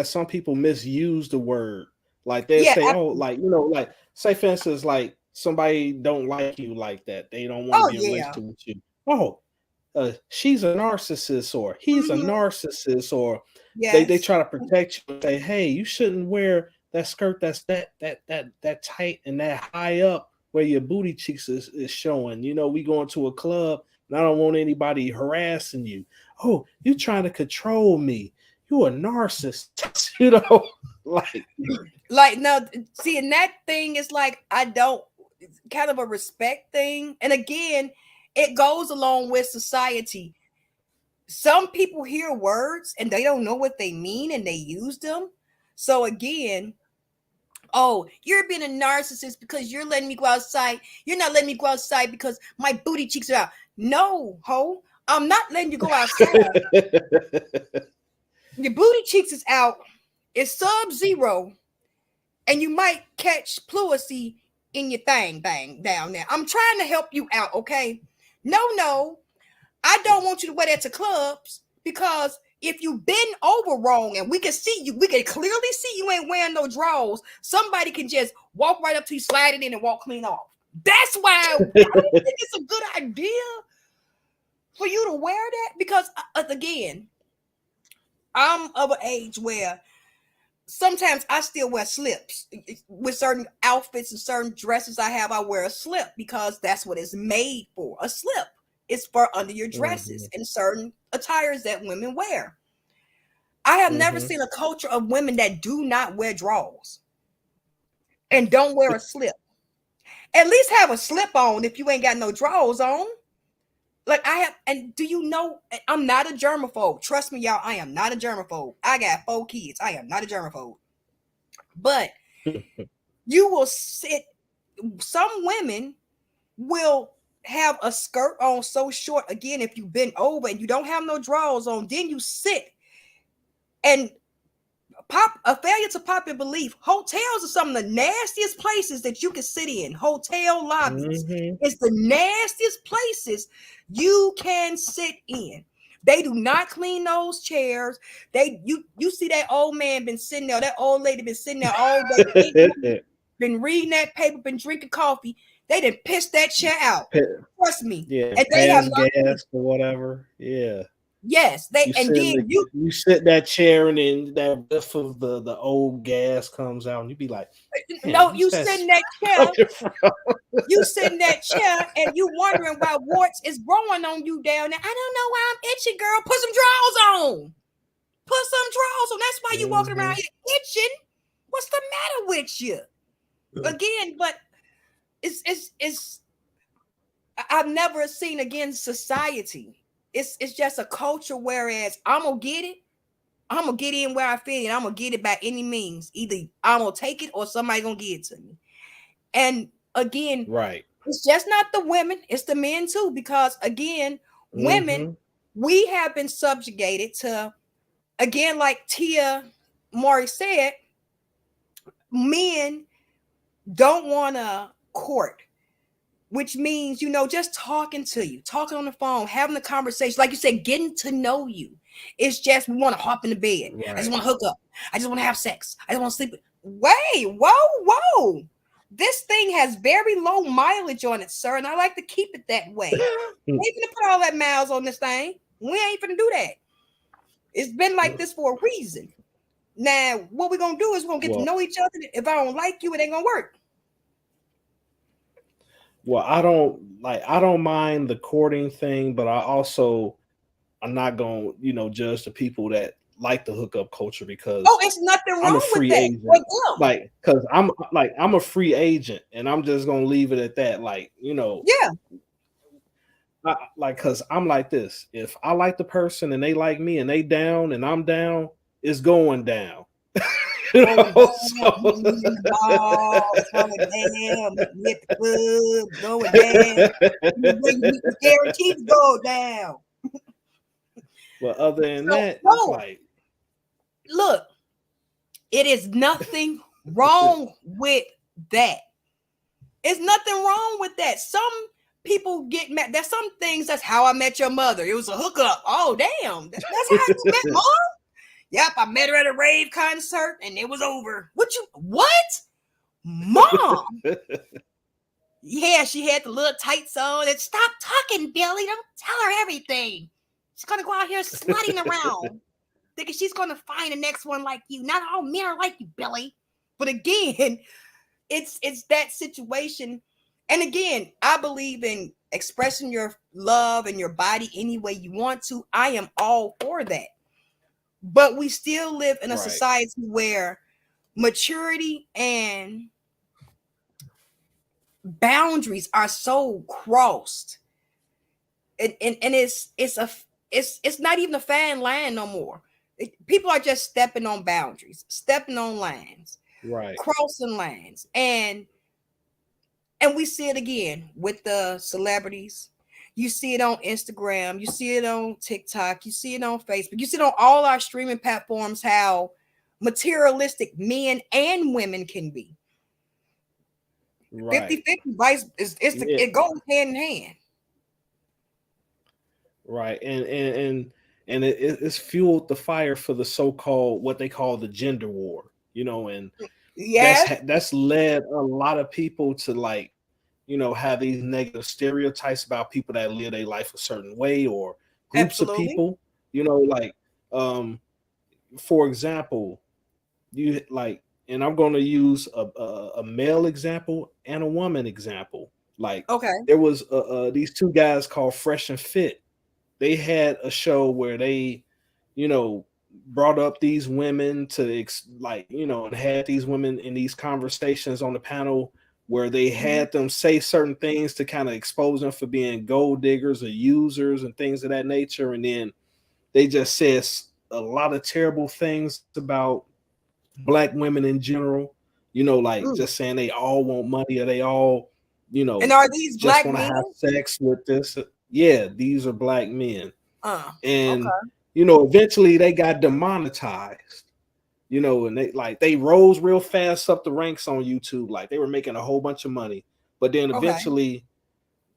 some people misuse the word. Like they say, absolutely. Like, say for instance, like somebody don't like you like that. They don't want to Oh be in a yeah. relationship with you. Oh, she's a narcissist, or he's a Mhm. narcissist, or they Yes. try to protect you and say, hey, you shouldn't wear that skirt that's that tight and that high up where your booty cheeks is showing. We going to a club and I don't want anybody harassing you. Oh, you trying to control me. You a narcissist, like Like now, see, and that thing is like I don't kind of a respect thing. And again, it goes along with society. Some people hear words and they don't know what they mean and they use them. So again, oh, you're being a narcissist because you're letting me go outside. You're not letting me go outside because my booty cheeks are out. No, ho, I'm not letting you go outside. Your booty cheeks is out. It's sub-zero, and you might catch pleurisy in your thing down there. I'm trying to help you out, okay? No, I don't want you to wear that to clubs because if you bend over wrong and we can see you, we can clearly see you ain't wearing no drawers. Somebody can just walk right up to you, slide it in, and walk clean off. That's why I don't think it's a good idea for you to wear that because, again, I'm of an age where sometimes I still wear slips with certain outfits and certain dresses I have. I wear a slip because that's what it's made for. A slip is for under your dresses Mhm, and certain attires that women wear. I have never mhm. seen a culture of women that do not wear drawers and don't wear a slip. At least have a slip on if you ain't got no drawers on. Like I have, and do you know I'm not a germaphobe? Trust me, y'all, I am not a germaphobe. I got 4 kids. I am not a germaphobe. But you will sit, some women will have a skirt on so short. Again, if you bend over and you don't have no drawers on, then you sit and pop a failure to popular belief. Hotels are some of the nastiest places that you can sit in. Hotel lobbies Mhm. is the nastiest places you can sit in. They do not clean those chairs. You see that old man been sitting there, that old lady been sitting there all day, ain't moved, been reading that paper, been drinking coffee. They didn't piss that chair out. Trust me. Yeah, And they have pass not cleaned. gas or whatever. Yeah. Yes, they You and sit in then the you sit in that chair and then that whiff of the old gas comes out and you be like, damn, no, what's you that sit in smell that chair. coming from? You sit in that chair and you wondering why warts is growing on you down there. I don't know why I'm itchy, girl. Put some drawers on. Put some drawers on. That's why you walking around Mhm. here itching. What's the matter with you? Again, but it's I've never seen again society. It's just a culture. Whereas I'm gonna get it. I'm gonna get in where I fit, and I'm gonna get it by any means. Either I'm gonna take it or somebody gonna give it to me. And again, Right. it's just not the women, it's the men too. Because again, women, Mhm. we have been subjugated to, again, like Tia Maury said, men don't want to court, which means, just talking to you, talking on the phone, having a conversation, like you said, getting to know you. It's just we want to hop in the bed. I just Right. want to hook up. I just want to have sex. I just want to sleep. Wait, whoa. This thing has very low mileage on it, sir, and I like to keep it that way. We ain't gonna put all that miles on this thing. We ain't gonna do that. It's been like this for a reason. Now, what we're gonna do is we're gonna get to Well, know each other. If I don't like you, it ain't gonna work. I don't mind the courting thing, but I'm not gonna, judge the people that like the hookup culture Oh, because it's nothing I'm a wrong with free that for agent. them. Cause I'm a free agent and I'm just gonna leave it at that. Yeah. Cause I'm like this. If I like the person and they like me and they down and I'm down, it's going down. Going down, So meeting me in the bar, going down, meet me at the club, going down. When you meet me, guaranteed to go down. but other than So, that, it's no, like look, it is nothing wrong with that. It's nothing wrong with that. Some people get mad. There's some things that's how I met your mother. It was a hookup. Oh, damn. That's how you met mom? Yep, I met her at a rave concert and it was over. What? Mom? Yeah, she had the little tights on. And stop talking, Billy. Don't tell her everything. She's gonna go out here slutting around, thinking she's gonna find the next one like you. Not all men are like you, Billy. But again, it's that situation. And again, I believe in expressing your love and your body any way you want to. I am all for that. But we still live in a Right. society where maturity and boundaries are so crossed, and it's not even a fine line no more. People are just stepping on boundaries, stepping on lines, Right. crossing lines, and we see it again with the celebrities. You see it on Instagram, you see it on TikTok, you see it on Facebook, you see it on all our streaming platforms, how materialistic men and women can be. Right. 50-50 vice Yeah. it goes hand in hand. Right. And it's fueled the fire for the so-called what they call the gender war, and Yes, that's led a lot of people to, like, have these negative stereotypes about people that live their life a certain way, or groups of absolutely. people, like, um for example, you like, and I'm going to use a male example and a woman example. Like, Okay. there was these two guys called Fresh and Fit. They had a show where they, you know, brought up these women to like, and had these women in these conversations on the panel where they Mhm. had them say certain things to kind of expose them for being gold diggers or users and things of that nature. And then they just said a lot of terrible things about black women in general, like Mm. just saying they all want money, or they all, you And know, are these just black want to men? have sex with this. Yeah, these are black men. Uh, And, okay. eventually they got demonetized, and they rose real fast up the ranks on YouTube. Like, they were making a whole bunch of money. But then Okay. eventually,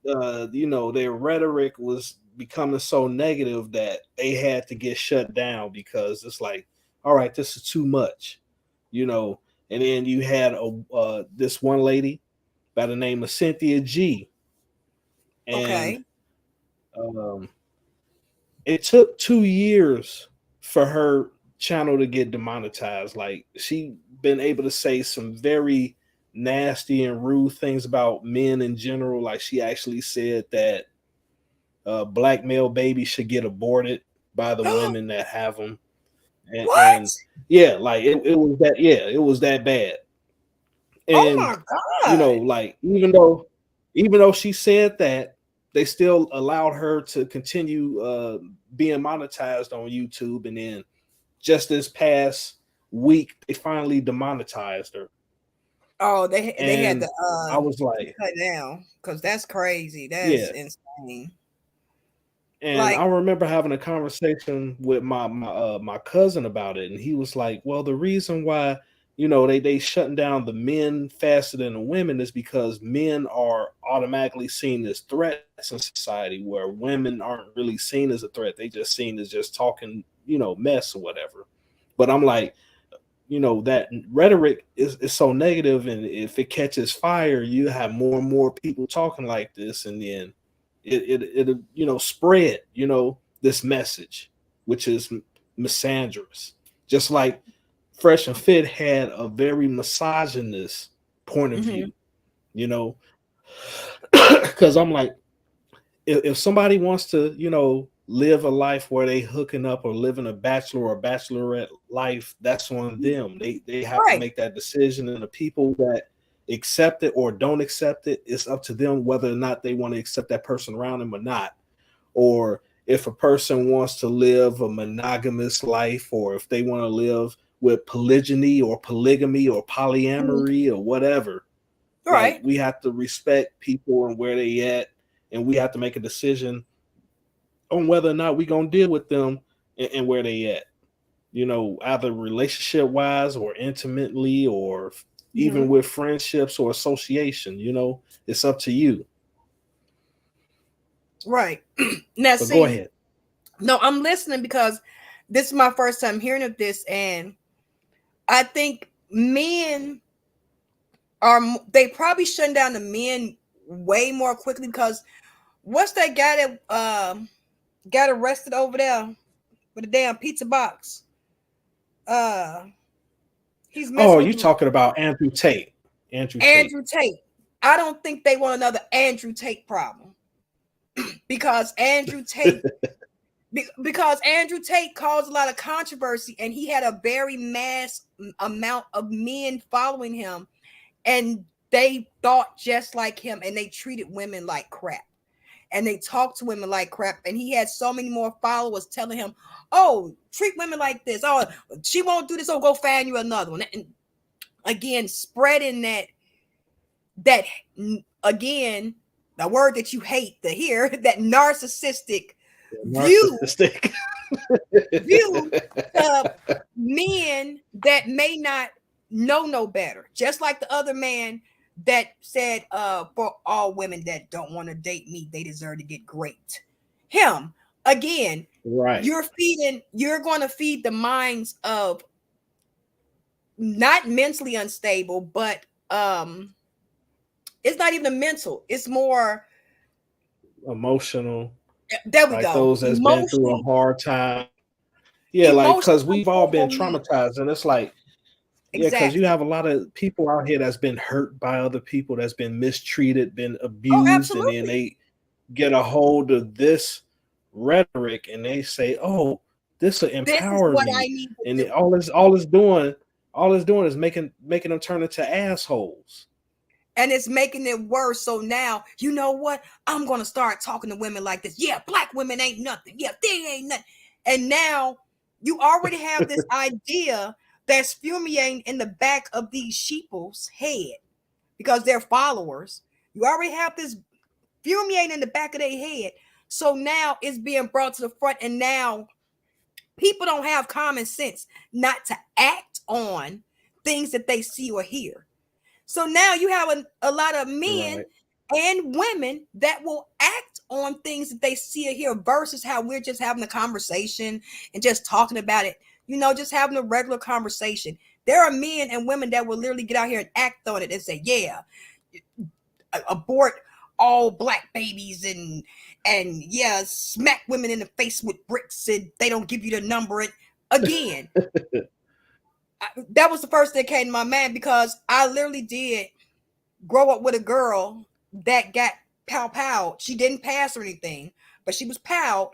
their rhetoric was becoming so negative that they had to get shut down, because it's like, all right, this is too much, you know. And then you had this one lady by the name of Cynthia G, and Okay. um, it took 2 years for her channel to get demonetized. Like, she been able to say some very nasty and rude things about men in general. Like, she actually said that black male babies should get aborted by the women that have them, and What? yeah, like, it was that bad. Oh my And, God. like, even though she said that, they still allowed her to continue being monetized on YouTube. And then just this past week, they finally demonetized her. Oh, they had And to I was like, cut down because that's crazy. That's yeah. insane. And I Like, remember having a conversation with my cousin about it, and he was like, "Well, the reason why, they shutting down the men faster than the women is because men are automatically seen as threats in society, where women aren't really seen as a threat. They just seen as just talking, mess or whatever." But I'm like, that rhetoric is so negative, and if it catches fire, you have more and more people talking like this, and then it spread, this message, which is misandrous. Just like Fresh and Fit had a very misogynist point of mhm. view, you know because I'm like, if somebody wants to, live a life where they hooking up or living a bachelor or bachelorette life, that's on them. They have to Right. make that decision, and the people that accept it or don't accept it, it's up to them whether or not they want to accept that person around them or not. Or if a person wants to live a monogamous life, or if they want to live with polygyny or polygamy or Mhm. polyamory or whatever. Like, Right. we have to respect people and where they at, and we have to make a decision on whether or not we gonna deal with them, and where they at. Either relationship wise or intimately, or even Mhm. with friendships or association. It's up to you. Right. Now, But go see, ahead. no, I'm listening because this is my first time hearing of this, and I think men they probably shutting down the men way more quickly because what's that guy that got arrested over there with a damn pizza box? Uh, he's Oh, messing with you the talking about Andrew Tate? Andrew Tate. Andrew Tate. I don't think they want another Andrew Tate problem because because Andrew Tate caused a lot of controversy and he had a very mass amount of men following him and they thought just like him and they treated women like crap and they talked to women like crap and he had so many more followers telling him, oh, treat women like this, oh, she won't do this, oh, go find you another one. And again, spreading that again, the word that you hate to hear, that narcissistic view Narcissistic. view of men that may not know no better. Just like the other man that said, for all women that don't want to date me, they deserve to get raped. Him, again, Right. you're going to feed the minds of not mentally unstable, but it's not even a mental, it's more Emotional. there we Like go. those that's been through a hard time. Yeah, like Emotionally because we've all been unstable men. traumatized, and it's like, yeah, because you Exactly. have a lot of people out here that's been hurt by other people, that's been mistreated, been Oh, abused, and then absolutely. they get a hold of this rhetoric and they say, "Oh, this will This is empower what I me," need to and do. all it's doing is making them turn into assholes. And it's making it worse. So now, you know what? I'm going to start talking to women like this. Yeah, black women ain't nothing. Yeah, they ain't nothing. And now you already have this idea that's fumigating in the back of these sheeples' head because they're followers. You already have this fumigating in the back of their head. So now it's being brought to the front. And now people don't have common sense not to act on things that they see or hear. So now you have a lot of men Right. and women that will act on things that they see or hear versus how we're just having a conversation and just talking about it, just having a regular conversation. There are men and women that will literally get out here and act on it and say, yeah, abort all black babies and yeah, smack women in the face with bricks and they don't give you the number. And again, that was the first thing that came to my mind because I literally did grow up with a girl that got pow. She didn't pass or anything, but she was powed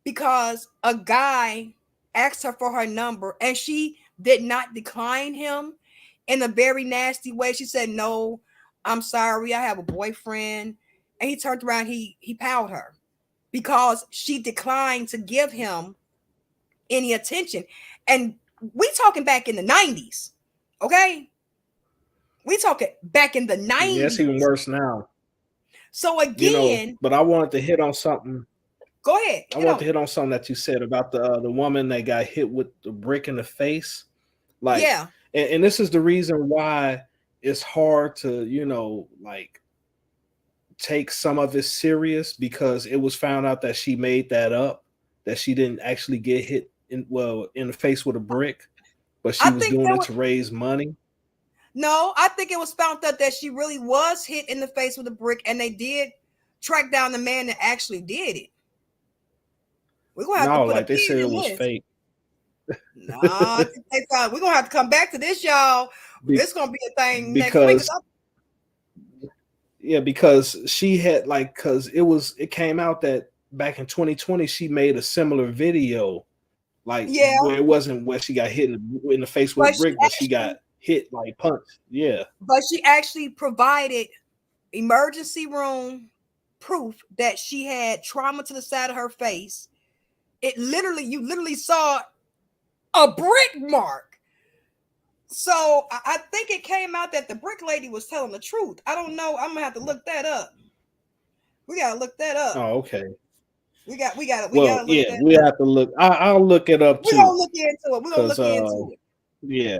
because a guy asked her for her number and she did not decline him in a very nasty way. She said, no, I'm sorry, I have a boyfriend. And he turned around, he powed her because she declined to give him any attention. And we talking back in the 90s, okay? We talking back in the Yeah, it's even 90s. worse now. So again, But I wanted to hit on something. go ahead, I hit wanted on to it. hit on something that you said about the woman that got hit with the brick in the face. Like, Yeah, and this is the reason why it's hard to, like take some of it serious because it was found out that she made that up, that she didn't actually get hit in the face with a brick, but I she was think doing there it was to raise money. no. I think it was found out that she really was hit in the face with a brick, and they did track down the man that actually did it. We're gonna have to No, put a like they pin said it in was this. fake. Nah, I think they found. We're gonna have to come back to this, y'all. Be- It's gonna be a thing next week. because yeah, because she had like because it came out that back in 2020 she made a similar video, like Yeah, where it wasn't where she got hit in the face with a but she brick, but she got actually, hit like punched. Yeah. provided emergency room proof that she had trauma to the side of her face. You literally saw a brick mark. So I think it came out that the brick lady was telling the truth. I don't know. I'm gonna have to look that up. We gotta look that up. Oh, okay. We Well, gotta look yeah, that we up. have to look. I'll look it up We're gonna too, look into it. We're gonna cause look into it. yeah,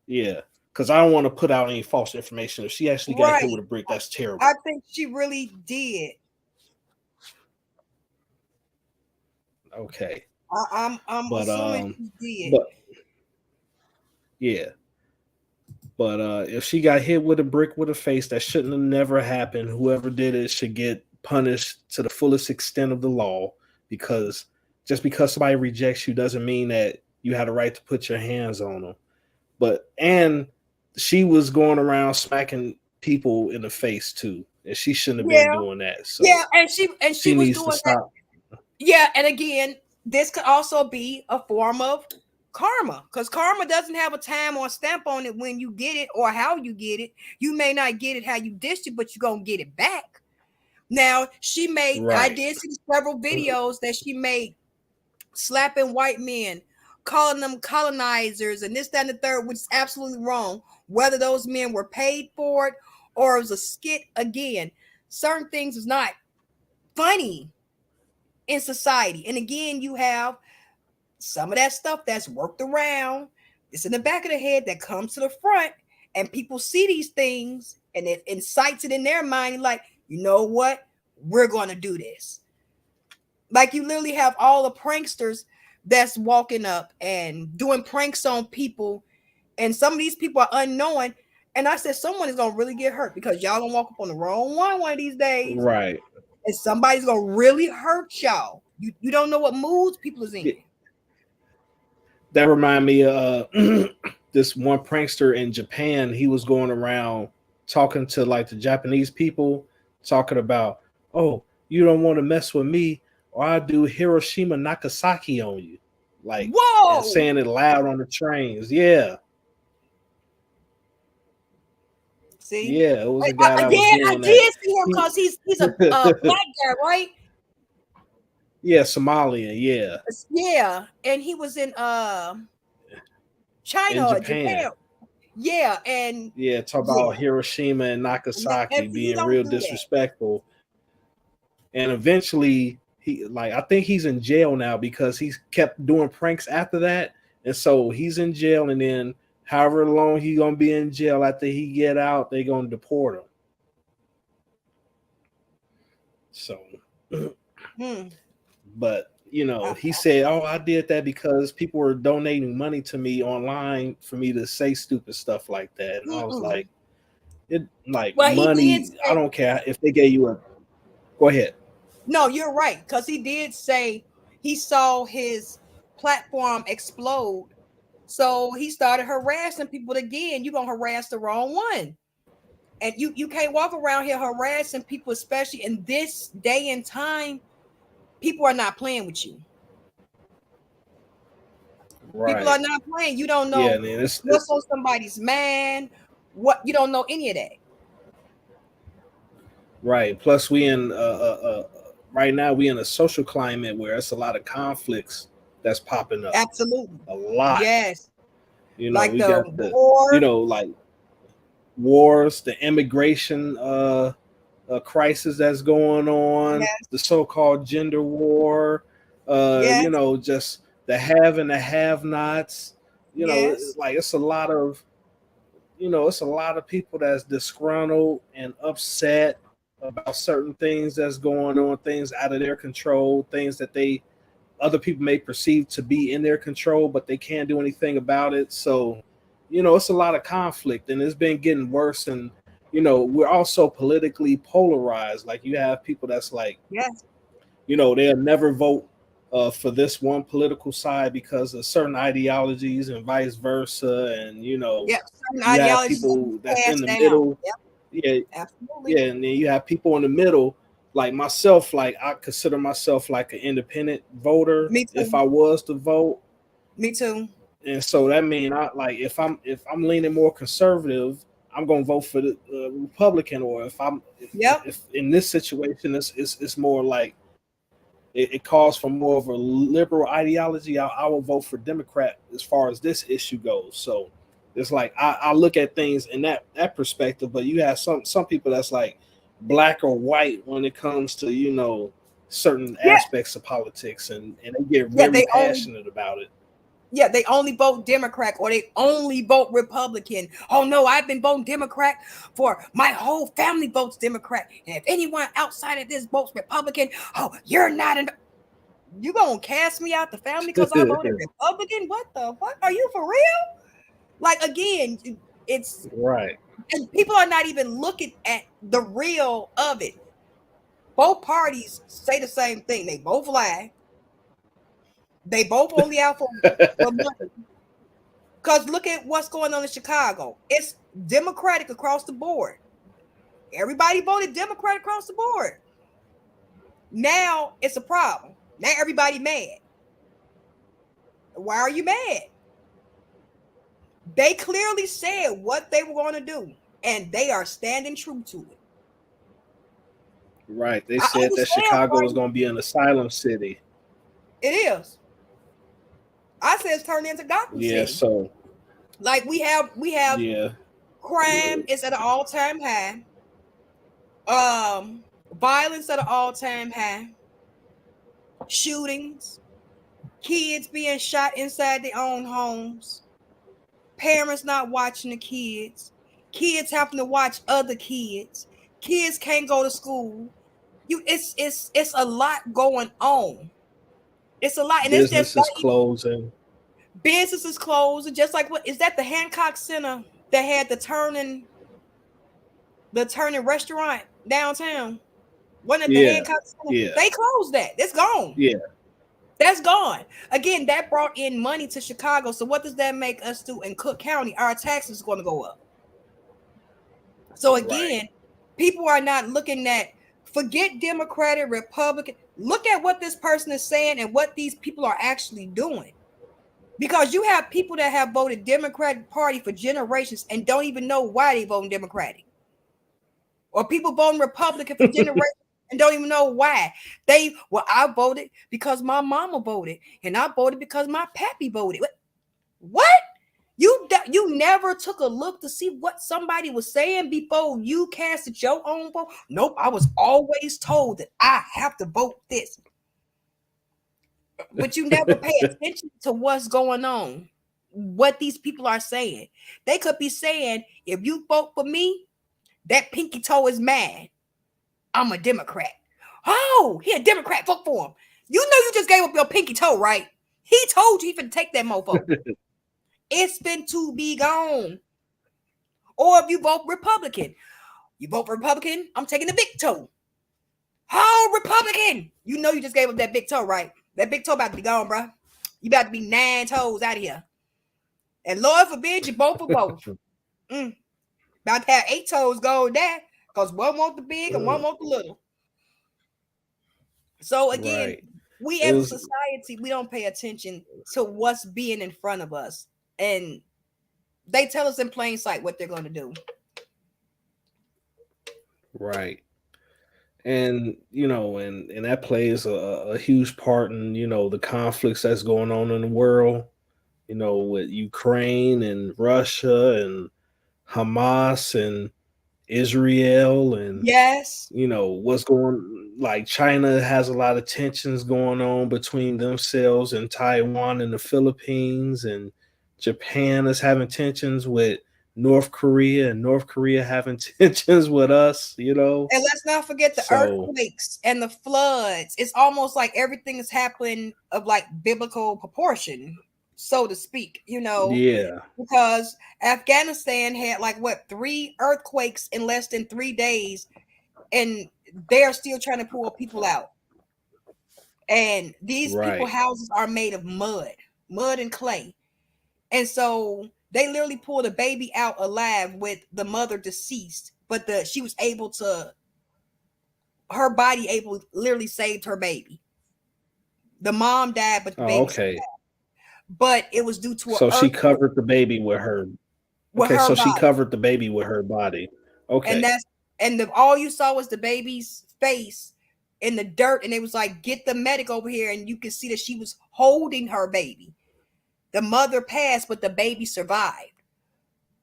yeah, cause I don't want to put out any false information. If she actually got hit with Right. a brick, that's I terrible. think she really did. Okay, I'm but assuming she did. but yeah, But if she got hit with a brick with a face, that shouldn't have never happened. Whoever did it should get punished to the fullest extent of the law. Because just because somebody rejects you doesn't mean that you had a right to put your hands on them. But and she was going around smacking people in the face too, and she shouldn't have been Yeah, doing that. So yeah, and she she was needs to doing that. stop. Yeah, and again, this could also be a form of karma because karma doesn't have a time or stamp on it when you get it or how you get it. You may not get it how you dished it, but you're gonna get it back. Now, I Right, did see several videos that she made slapping white men, calling them colonizers, and this, that, and the third, which is absolutely wrong. Whether those men were paid for it or it was a skit, again, certain things is not funny in society. And again, you have some of that stuff that's worked around. It's in the back of the head that comes to the front, and people see these things and it incites it in their mind, like, you know what? We're going to do this. Like, you literally have all the pranksters that's walking up and doing pranks on people, and some of these people are unknowing. And I said, someone is gonna really get hurt because y'all gonna walk up on the wrong one of these days, right. and somebody's gonna really hurt y'all. You don't know what moods people is in. Yeah, that remind me of this one prankster in Japan. He was going around talking to like the Japanese people, talking about, "Oh, you don't want to mess with me, or I do Hiroshima Nagasaki on you," like, and Whoa! saying it loud on the trains. Yeah, See, yeah, it was a guy that was again, I doing that. did see him He, because he's a black guy, right? yeah, Somalian, yeah, Yeah, and he was in in China or Japan. Japan. Yeah, and Yeah, talk yeah, about Hiroshima and and Nagasaki he being don't real do that. disrespectful, and eventually he like I think he's in jail now because he kept doing pranks after that, and so he's in jail, and then however long he gonna be in jail after he get out, they gonna deport him. So, Hmm. but you know, I, he said, "Oh, I did that because people were donating money to me online for me to say stupid stuff like that," and I was mm-mm. like, "It like Well, he did money. I say don't care if they gave you a go ahead." no. You're right because he did say he saw his platform explode, so he started harassing people again. You're gonna harass the wrong one, and you can't walk around here harassing people, especially in this day and time. People are not playing with you. People Right. are not playing. You don't Yeah, know man. what's on somebody's man. What you don't know any of that. Right. Plus, we in right now we in a social climate where it's a lot of conflicts that's popping up. Absolutely. A lot. Yes. You know, Like we the got the war. like wars, the immigration crisis that's going on, Yes. the so-called gender war. Yes. Just the have and the have-nots. Yes. Like it's a lot of it's a lot of people that's disgruntled and upset about certain things that's going on, things out of their control, things that they other people may perceive to be in their control, but they can't do anything about it. So, it's a lot of conflict, and it's been getting worse. And we're also politically polarized. Like you have people that's like, Yes. they'll never vote for this one political side because of certain ideologies and vice versa. And Yep. Certain you have ideologies that people be that's in passed the down. middle. Yep. Yeah, Absolutely. yeah, and then you have people in the middle, like myself. Like I consider myself like an independent voter Me if too. I was to vote, Me too. and so that means I like if I'm leaning more conservative, I'm gonna vote for the Republican. Or Yep. if in this situation it's more like it calls for more of a liberal ideology, I will vote for Democrat as far as this issue goes. So it's like I look at things in that perspective, but you have some people that's like black or white when it comes to certain Yeah. aspects of politics, and they get Yeah. very passionate about it. Yeah, they only vote Democrat or they only vote Republican. Oh no, I've been voting Democrat for my whole family votes Democrat. And if anyone outside of this votes Republican, oh, you're not an you gonna cast me out the family because I voted Republican? What the fuck? Are you for real? Like again, It's Right. and people are not even looking at the real of it. Both parties say the same thing. They both lie. They both only out for money. Because look at what's going on in Chicago. It's Democratic across the board. Everybody voted Democrat across the board. Now it's a problem. Now everybody mad. Why are you mad? They clearly said what they were going to do, and they are standing true to it. Right. They I said that understand Chicago why was going to be an asylum city. it is. I said it's turned into Gotham Yeah. City. So, Like we have yeah. crime is at an all-time high. Violence at an all-time high. Shootings, kids being shot inside their own homes, parents not watching the kids having to watch other kids can't go to school. It's a lot going on. It's a lot, and it's just not Businesses even closing. businesses closed. Just like what is that the Hancock Center that had the turning restaurant downtown? One at the Yeah. Hancock Center, Yeah. they closed that. It's gone. Yeah. That's gone. Again, that brought in money to Chicago. So what does that make us do in Cook County? Our taxes are going to go up. So Right. again, people are not looking at forget Democratic, Republican. Look at what this person is saying and what these people are actually doing. Because you have people that have voted Democratic Party for generations and don't even know why they voting Democratic. Or people voting Republican for generations and don't even know why. I voted because my mama voted, and I voted because my pappy voted. What? You never took a look to see what somebody was saying before you casted your own vote? Nope, I was always told that I have to vote this. But you never pay attention to what's going on, what these people are saying. They could be saying, if you vote for me, that pinky toe is mad. I'm a Democrat. Oh, he a Democrat. Vote for him. You know you just gave up your pinky toe, right? He told you he finna take that mofo. It's been to be gone. Or if you vote Republican, you vote for Republican, I'm taking the big toe. Oh, Republican. You know you just gave up that big toe, right? That big toe about to be gone, bro. You about to be 9 toes out of here. And Lord forbid you vote for both. About to have 8 toes go there because one want the big and one want the little. So again, Right. we It as a was society, we don't pay attention to what's being in front of us. And they tell us in plain sight what they're going to do. right. And and that plays a huge part in the conflicts that's going on in the world, with Ukraine and Russia and Hamas and Israel and Yes. what's going like China has a lot of tensions going on between themselves and Taiwan and the Philippines, and Japan is having tensions with North Korea, and North Korea having tensions with us. And let's not forget the So earthquakes and the floods. It's almost like everything is happening of like biblical proportion, so to speak, yeah, because Afghanistan had like what 3 earthquakes in less than 3 days, and they're still trying to pull people out. And these people right. houses are made of mud and clay. And so they literally pulled a baby out alive with the mother deceased, but she was able to her body able literally saved her baby. The mom died, but the Oh, baby survived. okay. But it was due to an So she earthquake covered the baby with her. with Okay, her so she body. covered the baby with her body. And Okay. all you saw was the baby's face in the dirt, and it was like, get the medic over here, and you could see that she was holding her baby. The mother passed, but the baby survived.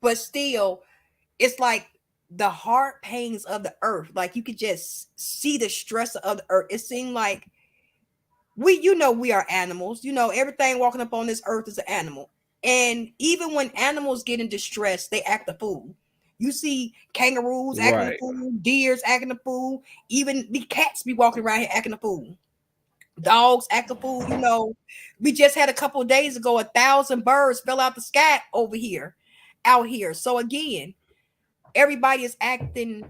But still, it's like the heart pains of the earth. Like you could just see the stress of the earth. It seemed like we are animals. Everything walking up on this earth is an animal. And even when animals get in distress, they act a fool. You see kangaroos acting a Right. fool, deers acting a fool, even the cats be walking around here acting a fool. Dogs act a fool. We just had a couple of days ago, 1,000 birds fell out the sky over here. out here. So again, everybody is acting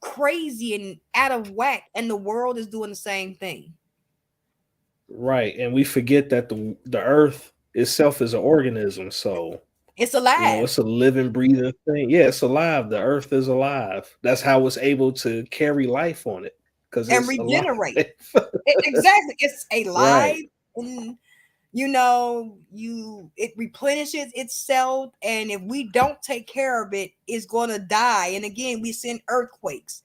crazy and out of whack, and the world is doing the same thing. Right. And we forget that the earth itself is an organism. So, It's it's alive a living, breathing thing. Yeah, it's alive. The earth is alive. That's how it's able to carry life on it because and it's alive. regenerate. Exactly, it's alive, Right. and it replenishes itself, and if we don't take care of it, it's going to die. And again, we send earthquakes,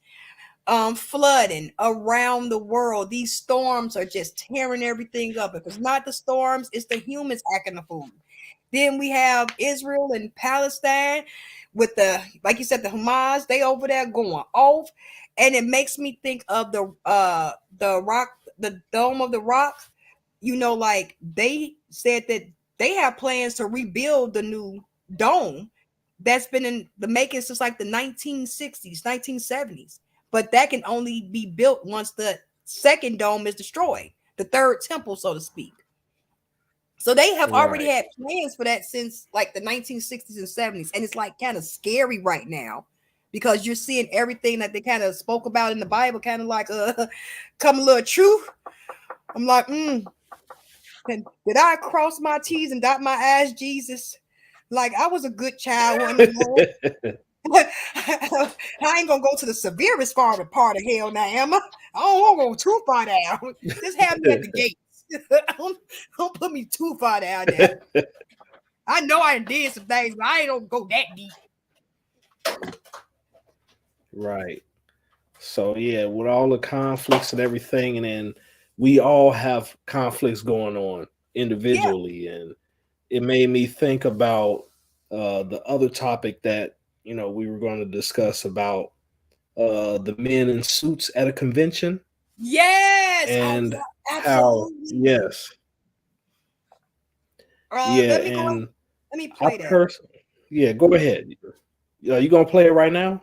flooding around the world. These storms are just tearing everything up. If it's not the storms, it's the humans acting the fool. Then we have Israel and Palestine with the, like you said, the Hamas. They over there going off, and it makes me think of the rock, the Dome of the Rock. Like they said that they have plans to rebuild the new dome that's been in the making since like the 1960s, 1970s. But that can only be built once the second dome is destroyed, the third temple, so to speak. So they have already Right. had plans for that since like the 1960s and 70s. And it's like kind of scary right now because you're seeing everything that they kind of spoke about in the Bible kind of like come a little true. I'm like, did I cross my T's and dot my I's, Jesus? Like I was a good child, one of Lord. I ain't gonna go to the severest part of hell now, am I? I don't want to go too far down. Just have me at the gates. don't put me too far down there. I know I did some things, but I ain't gonna go that deep. Right. So yeah, with all the conflicts and everything, and then we all have conflicts going on Yeah. individually, and it made me think about the other topic that we were going to discuss about the men in suits at a convention, Yes. Oh and yeah. how Absolutely. yes, yeah, Let me go. and Let me I play that. yeah, go ahead. You gonna play it right now?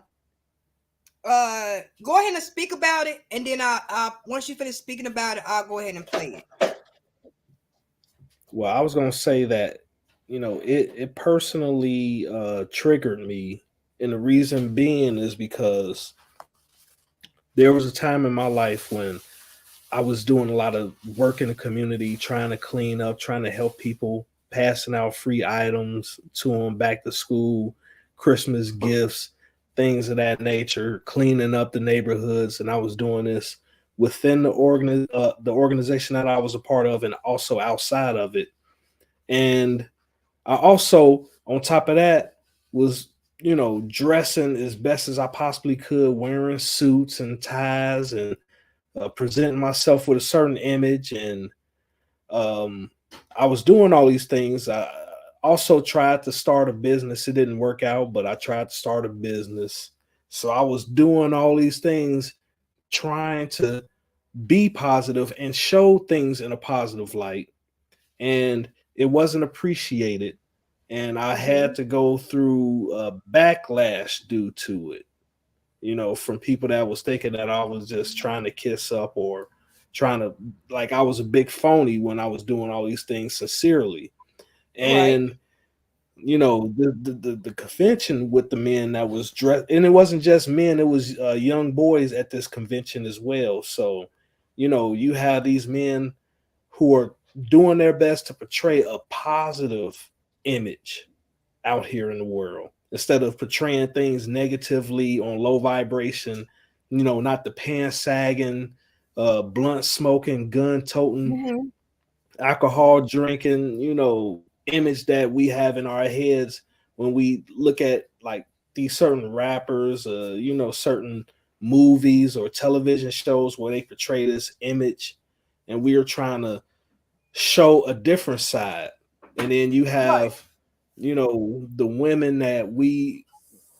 Go ahead and speak about it, and then I once you finish speaking about it, I'll go ahead and play it. Well, I was gonna say that it personally triggered me, and the reason being is because there was a time in my life when I was doing a lot of work in the community, trying to clean up, trying to help people, passing out free items to them back to school, Christmas gifts, things of that nature, cleaning up the neighborhoods, and I was doing this within the organization that I was a part of, and also outside of it. And I also, on top of that, was dressing as best as I possibly could, wearing suits and ties, and presenting myself with a certain image. And um, I was doing all these things. I also tried to start a business. It didn't work out, but I tried to start a business. So I was doing all these things, trying to be positive and show things in a positive light. And it wasn't appreciated. And I had Mhm. to go through a backlash due to it, from people that was thinking that I was just trying to kiss up, or trying to, like, I was a big phony when I was doing all these things sincerely. Right. And the convention with the men that was dressed, and it wasn't just men, it was young boys at this convention as well. So you have these men who are doing their best to portray a positive image out here in the world, instead of portraying things negatively on low vibration, not the pants sagging, blunt smoking, gun toting, Mhm. alcohol drinking, image that we have in our heads when we look at like these certain rappers, certain movies or television shows where they portray this image, and we are trying to show a different side. And then you Right. have, the women that we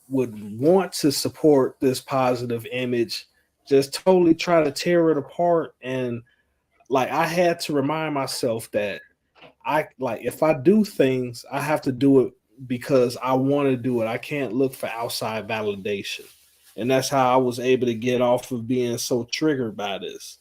would want to support this positive image just totally try to tear it apart. And like, I had to remind myself that I like, if I do things, I have to do it because I want to do it. I can't look for outside validation. And that's how I was able to get off of being so triggered by this,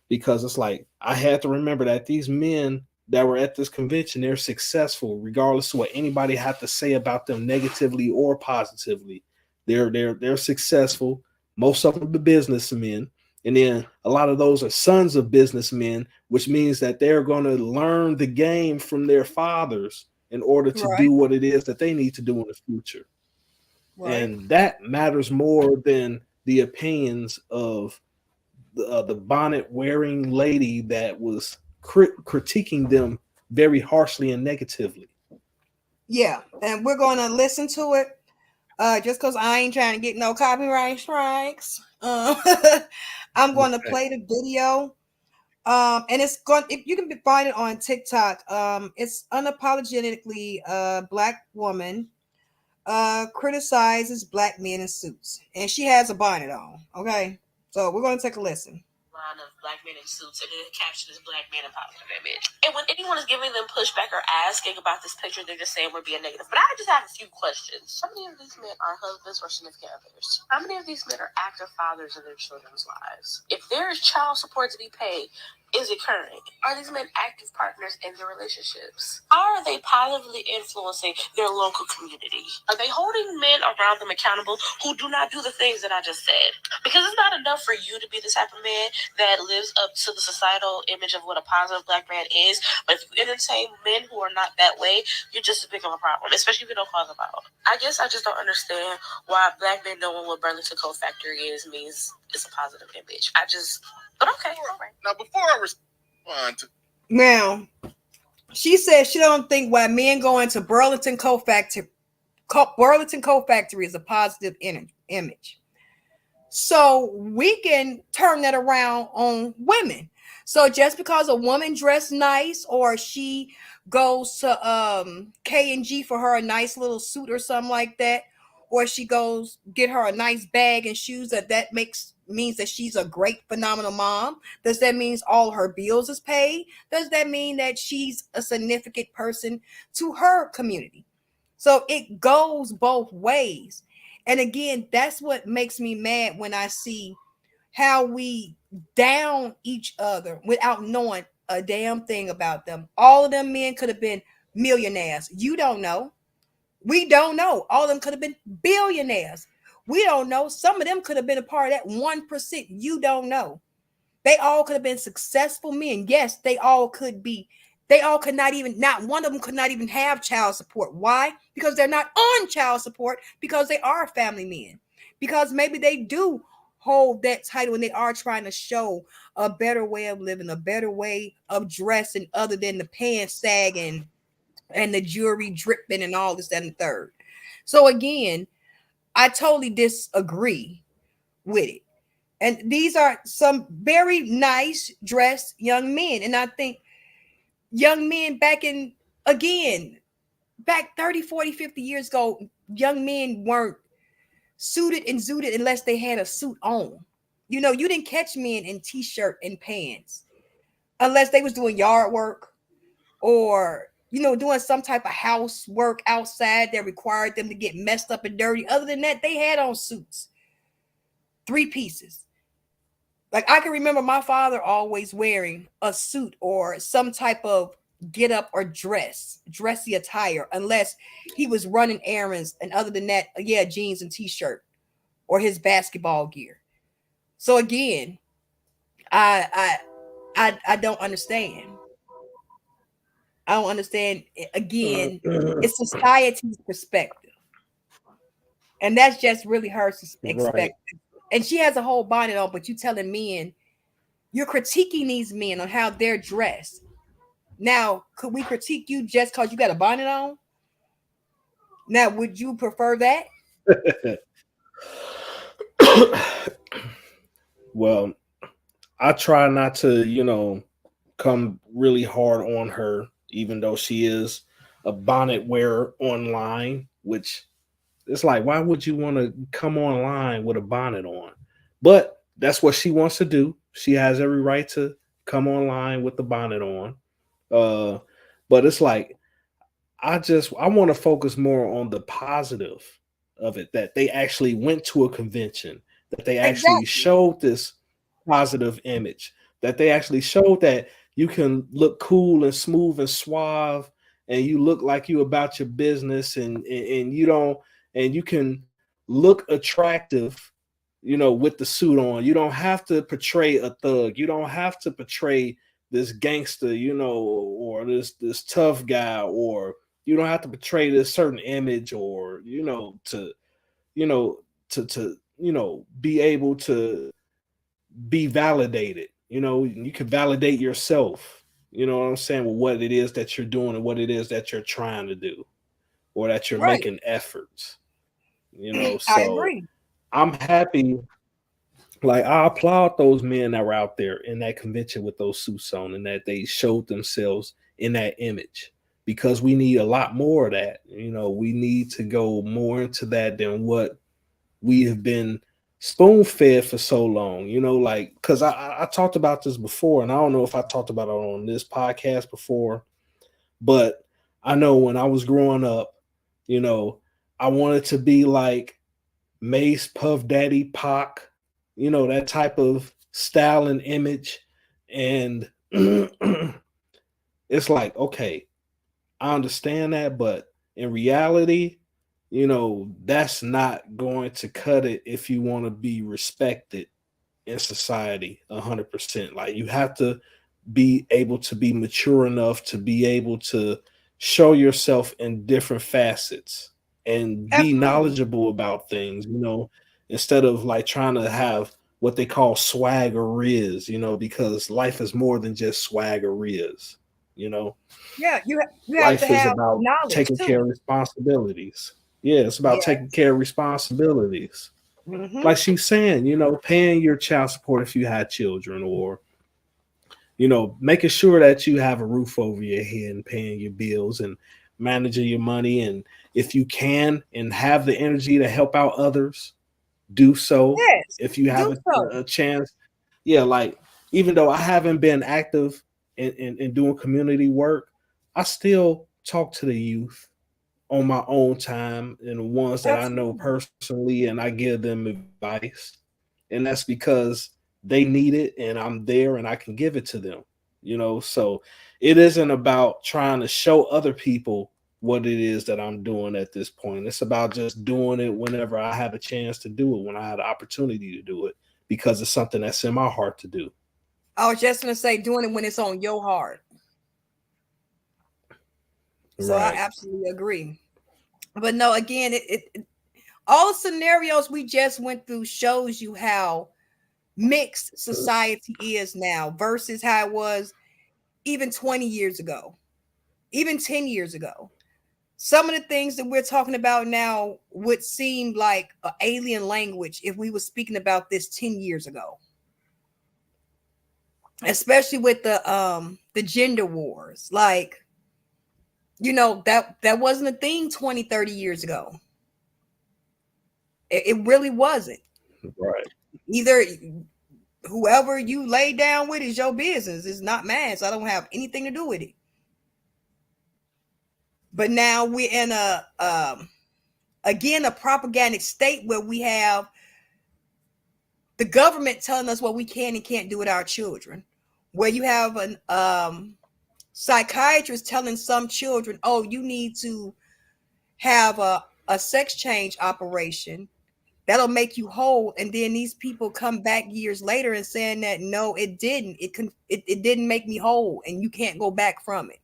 because it's like I had to remember that these men that were at this convention, they're successful, regardless of what anybody had to say about them negatively or positively. They're successful. Most of them are businessmen, and then a lot of those are sons of businessmen, which means that they're going to learn the game from their fathers in order to Right. do what it is that they need to do in the future. Right. And that matters more than the opinions of the bonnet wearing lady that was critiquing them very harshly and negatively. Yeah. And we're going to listen to it. Just because I ain't trying to get no copyright strikes. I'm going to Right. play the video. And it's going. If you can find it on TikTok. It's unapologetically black woman criticizes black men in suits, and she has a bonnet on. Okay, so we're going to take a listen. Line of black men in suits, and then the caption is "Black men in positive image." And when anyone is giving them pushback or asking about this picture, they're just saying we're being negative. But I just have a few questions. How many of these men are husbands or significant others? How many of these men are active fathers in their children's lives? If there is child support to be paid, is it current? Are these men active partners in their relationships? How are they positively influencing their local community? Are they holding men around them accountable who do not do the things that I just said? Because it's not enough for you to be the type of man that lives up to the societal image of what a positive black man is. But if you entertain men who are not that way, you're just as big of a problem, especially if you don't call them out. I guess I just don't understand why black men knowing what Burlington Coat Factory is means it's a positive image. But okay, all right. Now, before I respond to... Now, she says she don't think why men going to Burlington Coat Factory is a positive image. So we can turn that around on women. So just because a woman dressed nice, or she goes to K&G for her a nice little suit or something like that, or she goes get her a nice bag and shoes, that means that she's a great phenomenal mom? Does that mean all her bills is paid? Does that mean that she's a significant person to her community? So it goes both ways. And again, that's what makes me mad when I see how we down each other without knowing a damn thing about them. All of them men could have been millionaires. You don't know. We don't know. All of them could have been billionaires. We don't know. Some of them could have been a part of that 1%. You don't know. They all could have been successful men. Yes, they all could be. They all could not even, not one of them could not even have child support. Why? Because they're not on child support, because they are family men. Because maybe they do hold that title and they are trying to show a better way of living, a better way of dressing, other than the pants sagging and the jewelry dripping and all this, that, and the third. So again, I totally disagree with it. And these are some very nice dressed young men. And I think young men back 30, 40, 50 years ago, young men weren't suited and zooted unless they had a suit on. You know, you didn't catch men in t-shirt and pants unless they was doing yard work, or doing some type of housework outside that required them to get messed up and dirty. Other than that, they had on suits, three pieces. Like, I can remember my father always wearing a suit or some type of get up or dressy attire, unless he was running errands. And other than that, yeah, jeans and t-shirt or his basketball gear. So again, I don't understand. I don't understand. Again, it's society's perspective, and that's just really her Right. perspective. And she has a whole bonnet on, but you telling men, you're critiquing these men on how they're dressed. Now, could we critique you just because you got a bonnet on? Now, would you prefer that? Well, I try not to, come really hard on her, even though she is a bonnet wearer online, which it's like, why would you want to come online with a bonnet on? But that's what she wants to do. She has every right to come online with the bonnet on. Uh, but it's like, I want to focus more on the positive of it, that they actually went to a convention, that they actually Exactly. showed this positive image, that they actually showed that you can look cool and smooth and suave, and you look like you about your business, and you don't, and you can look attractive, with the suit on. You don't have to portray a thug. You don't have to portray this gangster, or this tough guy, or you don't have to portray this certain image, or you know be able to be validated. You can validate yourself. You know what I'm saying, with what it is that you're doing and what it is that you're trying to do, or that you're Right. making efforts. I So agree. I'm happy. Like, I applaud those men that were out there in that convention with those suits on, and that they showed themselves in that image, because we need a lot more of that. We need to go more into that than what we have been spoon fed for so long. Like, because I talked about this before, and I don't know if I talked about it on this podcast before, but I know when I was growing up, you know, I wanted to be like Mace, Puff Daddy, Pac, that type of style and image. And it's like, okay, I understand that, but in reality, that's not going to cut it if you want to be respected in society 100%. Like, you have to be able to be mature enough to be able to show yourself in different facets and be Absolutely. knowledgeable about things, instead of like trying to have what they call swag or riz, because life is more than just swag or riz, you know. Yeah, you have to Life is have about knowledge taking care too. of responsibilities. Yeah, it's about Yeah. taking care of responsibilities. Hmm. Like she's saying, paying your child support if you had children, or making sure that you have a roof over your head and paying your bills and managing your money. And if you can and have the energy to help out others, do so. Yes. If you have Do so. a chance, yeah, like, even though I haven't been active in doing community work, I still talk to the youth on my own time, and the ones that I know Absolutely. personally, and I give them advice. And that's because they need it, and I'm there and I can give it to them. So it isn't about trying to show other people what it is that I'm doing at this point. It's about just doing it whenever I have a chance to do it, when I have the opportunity to do it, because it's something that's in my heart to do. I was just gonna say doing it when it's on your heart. So I Right. absolutely agree. But no, again, all scenarios we just went through shows you how mixed society is now versus how it was even 20 years ago, even 10 years ago. Some of the things that we're talking about now would seem like an alien language if we were speaking about this 10 years ago, especially with the gender wars. Like, that wasn't a thing 20, 30 years ago. It really wasn't. Right. Either whoever you lay down with is your business. It's not mine, so I don't have anything to do with it. But now we're in again a propaganda state where we have the government telling us what we can and can't do with our children. Where you have an psychiatrist telling some children, "Oh, you need to have a sex change operation that'll make you whole," and then these people come back years later and saying that no, it didn't. It didn't make me whole, and you can't go back from it.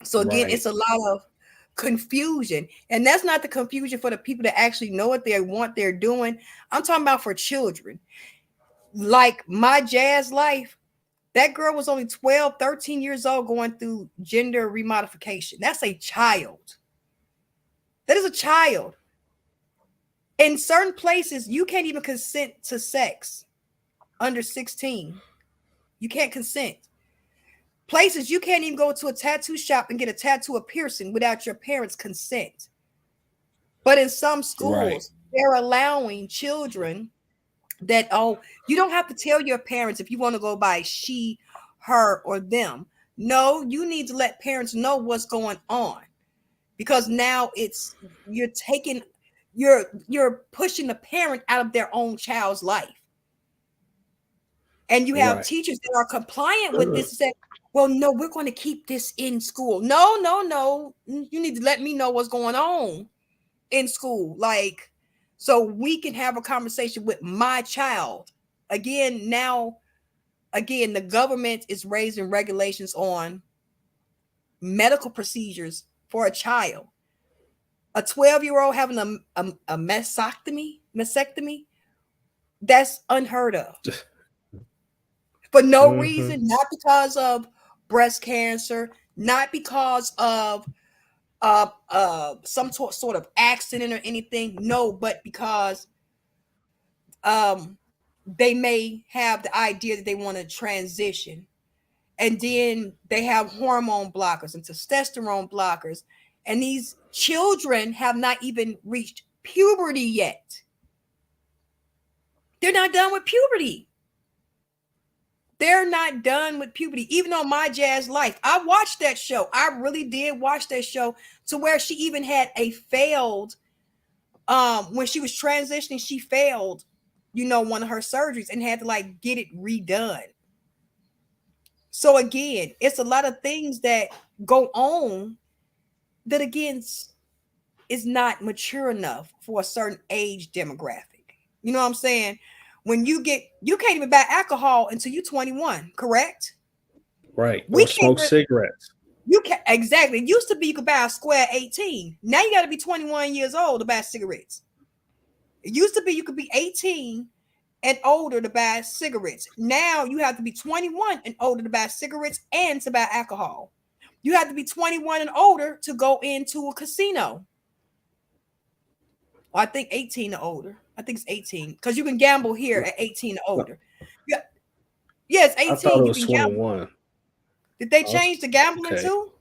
So again, Right. it's a lot of confusion, and that's not the confusion for the people that actually know what they want they're doing. I'm talking about for children. Like my jazz life, that girl was only 12, 13 years old going through gender remodification. That's a child. That is a child. In certain places, you can't even consent to sex under 16. You can't consent. Places you can't even go to a tattoo shop and get a tattoo or piercing without your parents' consent. But in some Right. schools, they're allowing children that, oh, you don't have to tell your parents if you want to go by she, her, or them. No, you need to let parents know what's going on, because now it's you're taking you're pushing the parent out of their own child's life. And you have Right. teachers that are compliant with this and say, well, no, we're going to keep this in school. No, no, no. You need to let me know what's going on in school. Like, so we can have a conversation with my child. Again, now, again, the government is raising regulations on medical procedures for a child. A 12-year-old having a mastectomy, that's unheard of. For no Mm-hmm. reason, not because of breast cancer, not because of some sort of accident or anything. No, but because um they may have the idea that they want to transition, and then they have hormone blockers and testosterone blockers, and these children have not even reached puberty yet. They're not done with puberty. They're not done with puberty. Even on My Jazz Life, I watched that show. I really did watch that show, to where she even had a failed when she was transitioning, she failed, one of her surgeries and had to like get it redone. So again, it's a lot of things that go on that again is not mature enough for a certain age demographic. You know what I'm saying? You can't even buy alcohol until you're 21, correct? Right. We Or can't smoke cigarettes. You can exactly. It used to be you could buy a square 18. Now you got to be 21 years old to buy cigarettes. It used to be you could be 18 and older to buy cigarettes. Now you have to be 21 and older to buy cigarettes and to buy alcohol. You have to be 21 and older to go into a casino. Well, I think 18 or older. I think it's 18 because you can gamble here at 18 or No, older. Yeah, yeah, it's I thought 18. it You was can gamble. 21. Did they I was, change the gambling okay. too?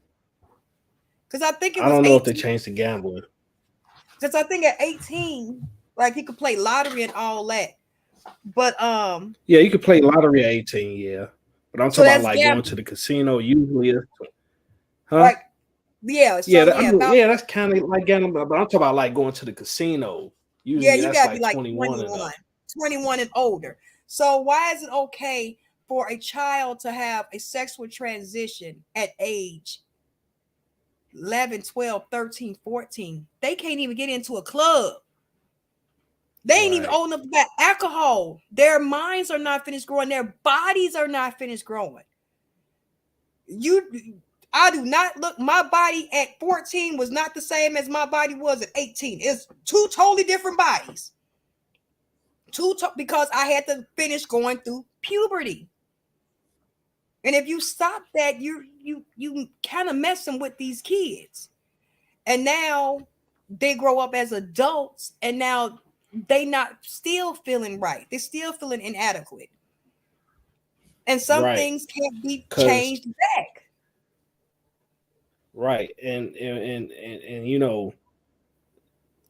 Because I think it I was don't know if they 18. changed the gambling. Because I think at 18, like he could play lottery and all that. But Yeah, you could play lottery at 18, yeah. But I'm so talking about that's like going to gambling. the casino. Usually it's, huh? Like, yeah, Yeah, so I yeah, mean, about yeah, that's kind of like gambling, but I'm talking about like going to the casino. yeah, Usually you that's gotta be like like 21 and 21, up. 21 and older. So why is it okay for a child to have a sexual transition at age 11, 12, 13, 14? They can't even get into a club. They ain't even Right. old enough to buy alcohol. Their minds are not finished growing. Their bodies are not finished growing. You I do not look, my body at 14 was not the same as my body was at 18. It's two totally different bodies. Because I had to finish going through puberty. And if you stop that, you kind of messing with these kids. And now they grow up as adults and now they not still feeling right. They're still feeling inadequate. And some Right. things can't be Cause changed back. right. And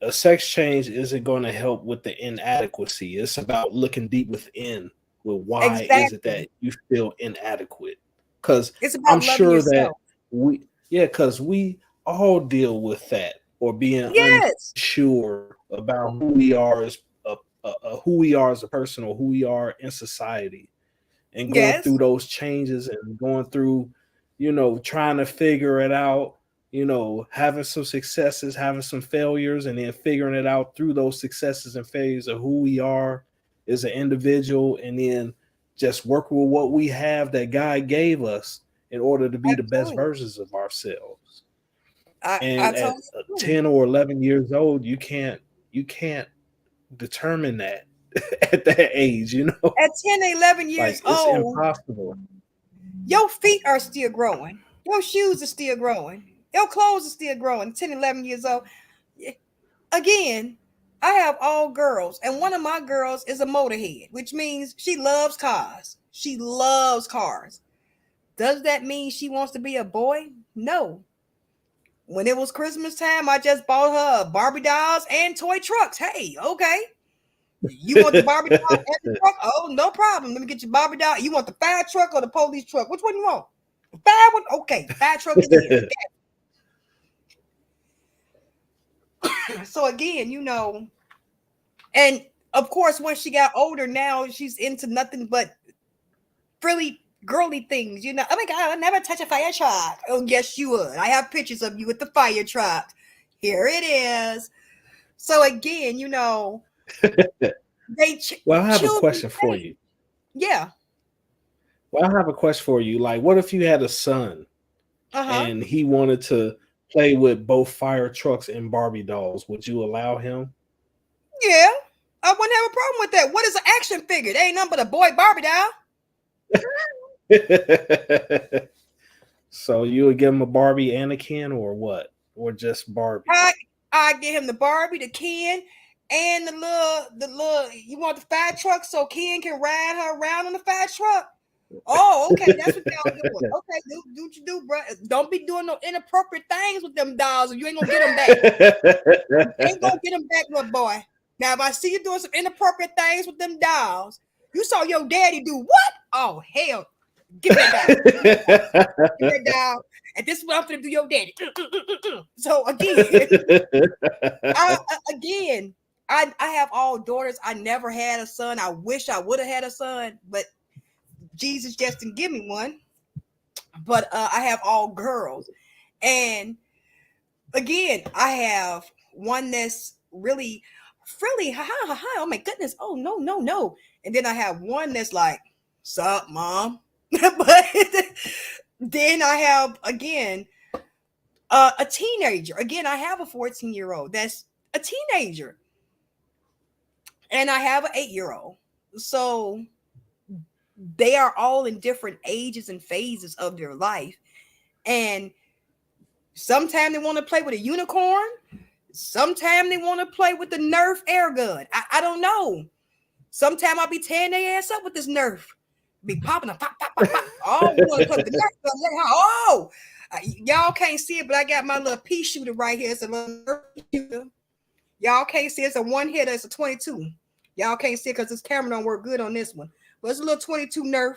a sex change isn't going to help with the inadequacy. It's about looking deep within with why is it Exactly. that you feel inadequate? Because It's I'm about loving sure that yourself. because we all deal with that or being Yes. unsure about who we are as a person or who we are in society, and going through Yes. those changes and going through, trying to figure it out, having some successes, having some failures, and then figuring it out through those successes and failures of who we are as an individual, and then just working with what we have that God gave us in order to be the best Absolutely. versions of ourselves. I And at totally agree. 10 or 11 years old, you can't determine that at that age, At 10, 11 like years it's old, impossible. your feet are still growing. Your shoes are still growing. Your clothes are still growing. 10, 11 years old. Again, I have all girls, and one of my girls is a motorhead, which means she loves cars. She loves cars. Does that mean she wants to be a boy? No. When it was Christmas time, I just bought her Barbie dolls and toy trucks. Hey, okay. You want the Barbie doll and the truck? Oh, no problem. Let me get you Barbie doll. You want the fire truck or the police truck? Which one you want? The fire one? Okay, fire truck it is. So again, and of course, when she got older, now she's into nothing but frilly girly things, you know. Oh my god, I'll never touch a fire truck. Oh yes, you would. I have pictures of you with the fire truck. Here it is. So again, you know, Well, I have a children question for change. you. Yeah. Well, I have a question for you. Like, what if you had a son Uh-huh. and he wanted to play with both fire trucks and Barbie dolls? Would you allow him? Yeah. I wouldn't have a problem with that. What is an action figure? They ain't nothing but a boy Barbie doll. So you would give him a Barbie and a Ken, or what? Or just Barbie? I get him the Barbie, the Ken, and the little. You want the fire truck so Ken can ride her around on the fire truck? Oh, okay, that's what y'all doing. Okay, do what you do, bro. Don't be doing no inappropriate things with them dolls, or you ain't gonna get them back. Ain't gonna get them back, little boy. Now, if I see you doing some inappropriate things with them dolls, you saw your daddy do what? Oh hell, give me that doll. Give me that doll. And this is what I'm gonna do, your daddy. So again, I again, I have all daughters. I never had a son. I wish I would have had a son, but Jesus just didn't give me one. But I have all girls, and again, I have one that's really frilly. Ha ha ha ha. Oh my goodness. Oh no no no. And then I have one that's like, "Sup, mom." But then I have again a teenager. Again, I have a 14-year-old that's a teenager, and I have an 8-year-old. So they are all in different ages and phases of their life. And sometimes they want to play with a unicorn. Sometimes they want to play with the Nerf air gun. I don't know. Sometimes I'll be tearing their ass up with this Nerf. Be popping a pop, pop, pop, pop. Oh, we want to play with the Nerf gun. Oh, y'all can't see it, but I got my little pea shooter right here. It's a little Nerf shooter. Y'all can't see it. It's a one hitter. It's a 22. Y'all can't see it because this camera don't work good on this one. But it's a little 22 Nerf.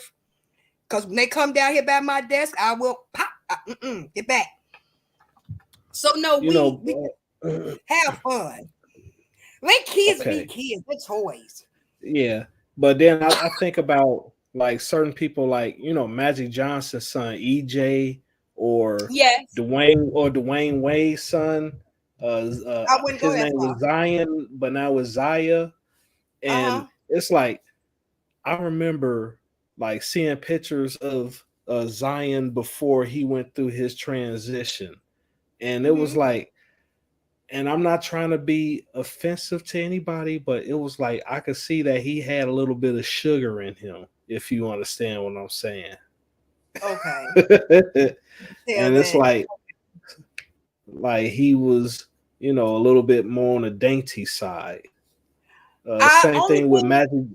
Because when they come down here by my desk, I will pop. Get back. So no, You we know, have fun. Let kids be okay, kids. They're toys. yeah, but then I think about like certain people, like Magic Johnson's son EJ, or Yes, Dwayne Wade's son. I wouldn't go His that name was far. Zion, but now it's Zaya, and Uh-huh. it's like I remember like seeing pictures of Zion before he went through his transition, and it was Mm-hmm. like, and I'm not trying to be offensive to anybody, but it was like I could see that he had a little bit of sugar in him, if you understand what I'm saying. Okay. And Tell it's that. like he was, a little bit more on the dainty side. I Same only thing with thing Magic.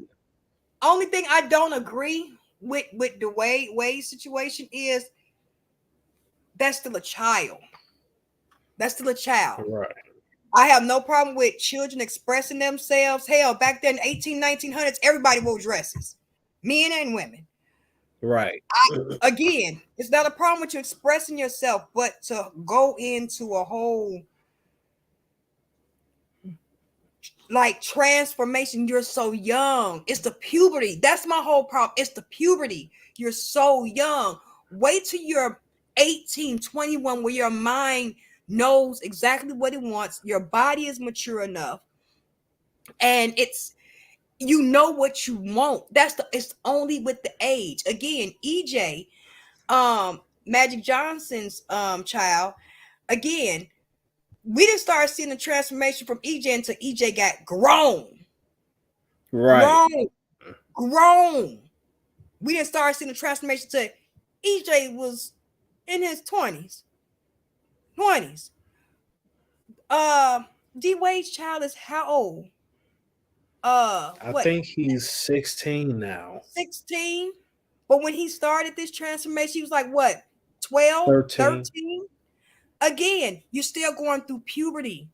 only thing I don't agree with the Wade situation is that's still a child. That's still a child. Right, I have no problem with children expressing themselves. Hell, back then, 18, 1900s, everybody wore dresses, men and women. right, Again, it's not a problem with you expressing yourself, but to go into a whole like transformation, you're so young. It's the puberty. That's my whole problem. It's the puberty. You're so young. Wait till you're 18, 21, where your mind knows exactly what it wants. Your body is mature enough. And you know what you want. It's only with the age. Again, EJ, Magic Johnson's child, again, we didn't start seeing the transformation from EJ until EJ got grown. right. Grown, grown. We didn't start seeing the transformation till EJ was in his 20s. 20s. Uh D Wade's child is how old? I What, think he's 16 now. 16? But when he started this transformation, he was like what, 12, 13. 13? Again, you're still going through puberty.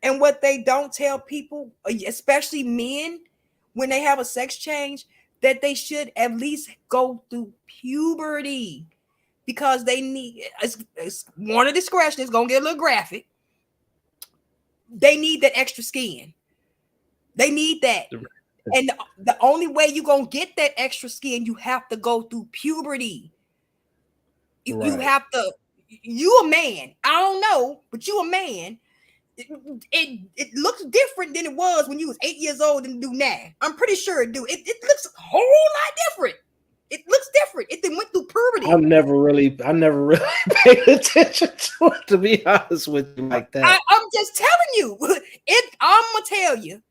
And what they don't tell people, especially men, when they have a sex change, that they should at least go through puberty because they need, it's one of discretion, it's going to get a little graphic. They need that extra skin. They need that. And the only way you're gonna get that extra skin, you have to go through puberty. You Right. have to. You a man. I don't know, but you a man. It looks different than it was when you was 8 years old and do now. I'm pretty sure it do. It looks a whole lot different. It looks different. It then went through puberty. I never really paid attention to it, to be honest with you, like that. I'm just telling you. I'm gonna tell you,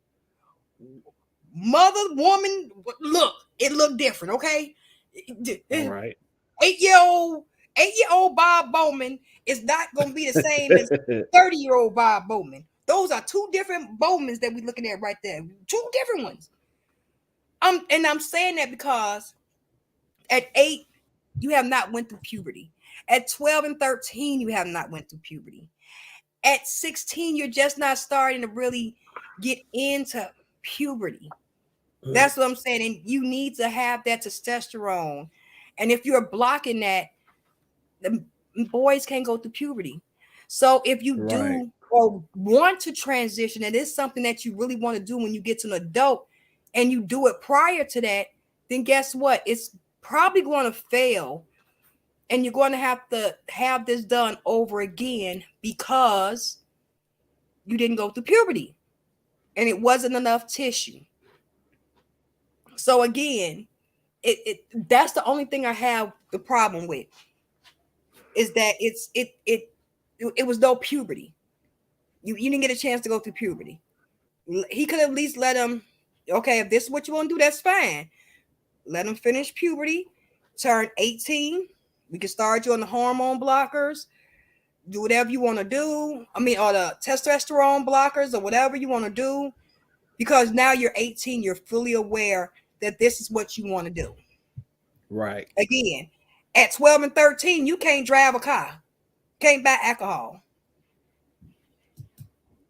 mother, woman, look, it looked different. Okay, All right. 8 year old, 8 year old Bob Bowman is not gonna be the same as 30-year-old Bob Bowman. Those are two different Bowmans that we're looking at right there. Two different ones. I'm saying that because at 8, you have not went through puberty. At 12 and 13, you have not went through puberty. At 16, you're just not starting to really get into puberty. That's what I'm saying. And you need to have that testosterone. And if you're blocking that, the boys can't go through puberty. So if you Right. do or want to transition, and it's something that you really want to do when you get to an adult and you do it prior to that, then guess what? It's probably going to fail. And you're going to have this done over again because you didn't go through puberty and it wasn't enough tissue. So again, that's the only thing I have the problem with, is that it was no puberty. You didn't get a chance to go through puberty. He could at least let him, okay, if this is what you want to do, that's fine. Let him finish puberty, turn 18. We can start you on the hormone blockers, do whatever you want to do. I mean, or the testosterone blockers or whatever you want to do, because now you're 18, you're fully aware that this is what you want to do. Right. Again, at 12 and 13, you can't drive a car, can't buy alcohol.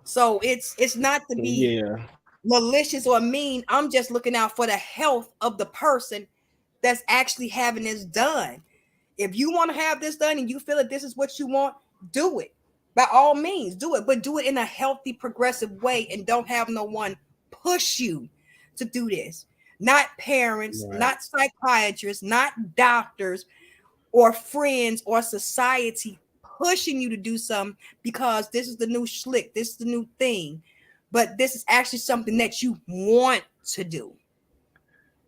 So it's not to be Yeah. malicious or mean. I'm just looking out for the health of the person that's actually having this done. If you want to have this done and you feel that this is what you want, do it. By all means, do it, but do it in a healthy, progressive way and don't have no one push you to do this. Not parents, Right. not psychiatrists, not doctors or friends or society pushing you to do something because this is the new schlick, this is the new thing. But this is actually something that you want to do.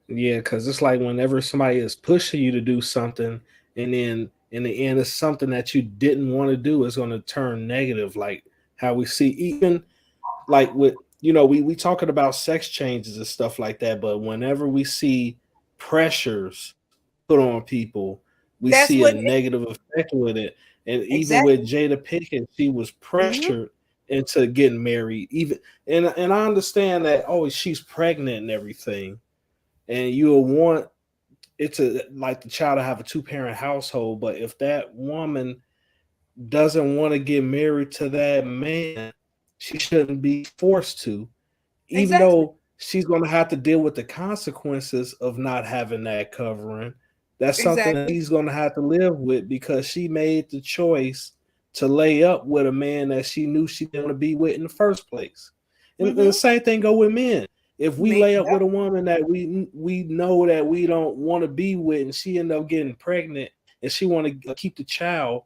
Yeah, because it's like whenever somebody is pushing you to do something, and then in the end, it's something that you didn't want to do, is going to turn negative. Like how we see, even like with, we talking about sex changes and stuff like that, but whenever we see pressures put on people, we That's see a what negative effect with it. And even with exactly. Jada Pinkett, she was Mm-hmm. pressured into getting married. Even and I understand that, oh, she's pregnant and everything, and you'll want it to, like, the child to have a two-parent household. But if that woman doesn't want to get married to that man, she shouldn't be forced to, even Exactly. though she's going to have to deal with the consequences of not having that covering. That's something that Exactly. she's going to have to live with, because she made the choice to lay up with a man that she knew she didn't want to be with in the first place. And the Mm-hmm. same thing go with men. If we lay up Yep. with a woman that we know that we don't want to be with, and she end up getting pregnant and she want to keep the child,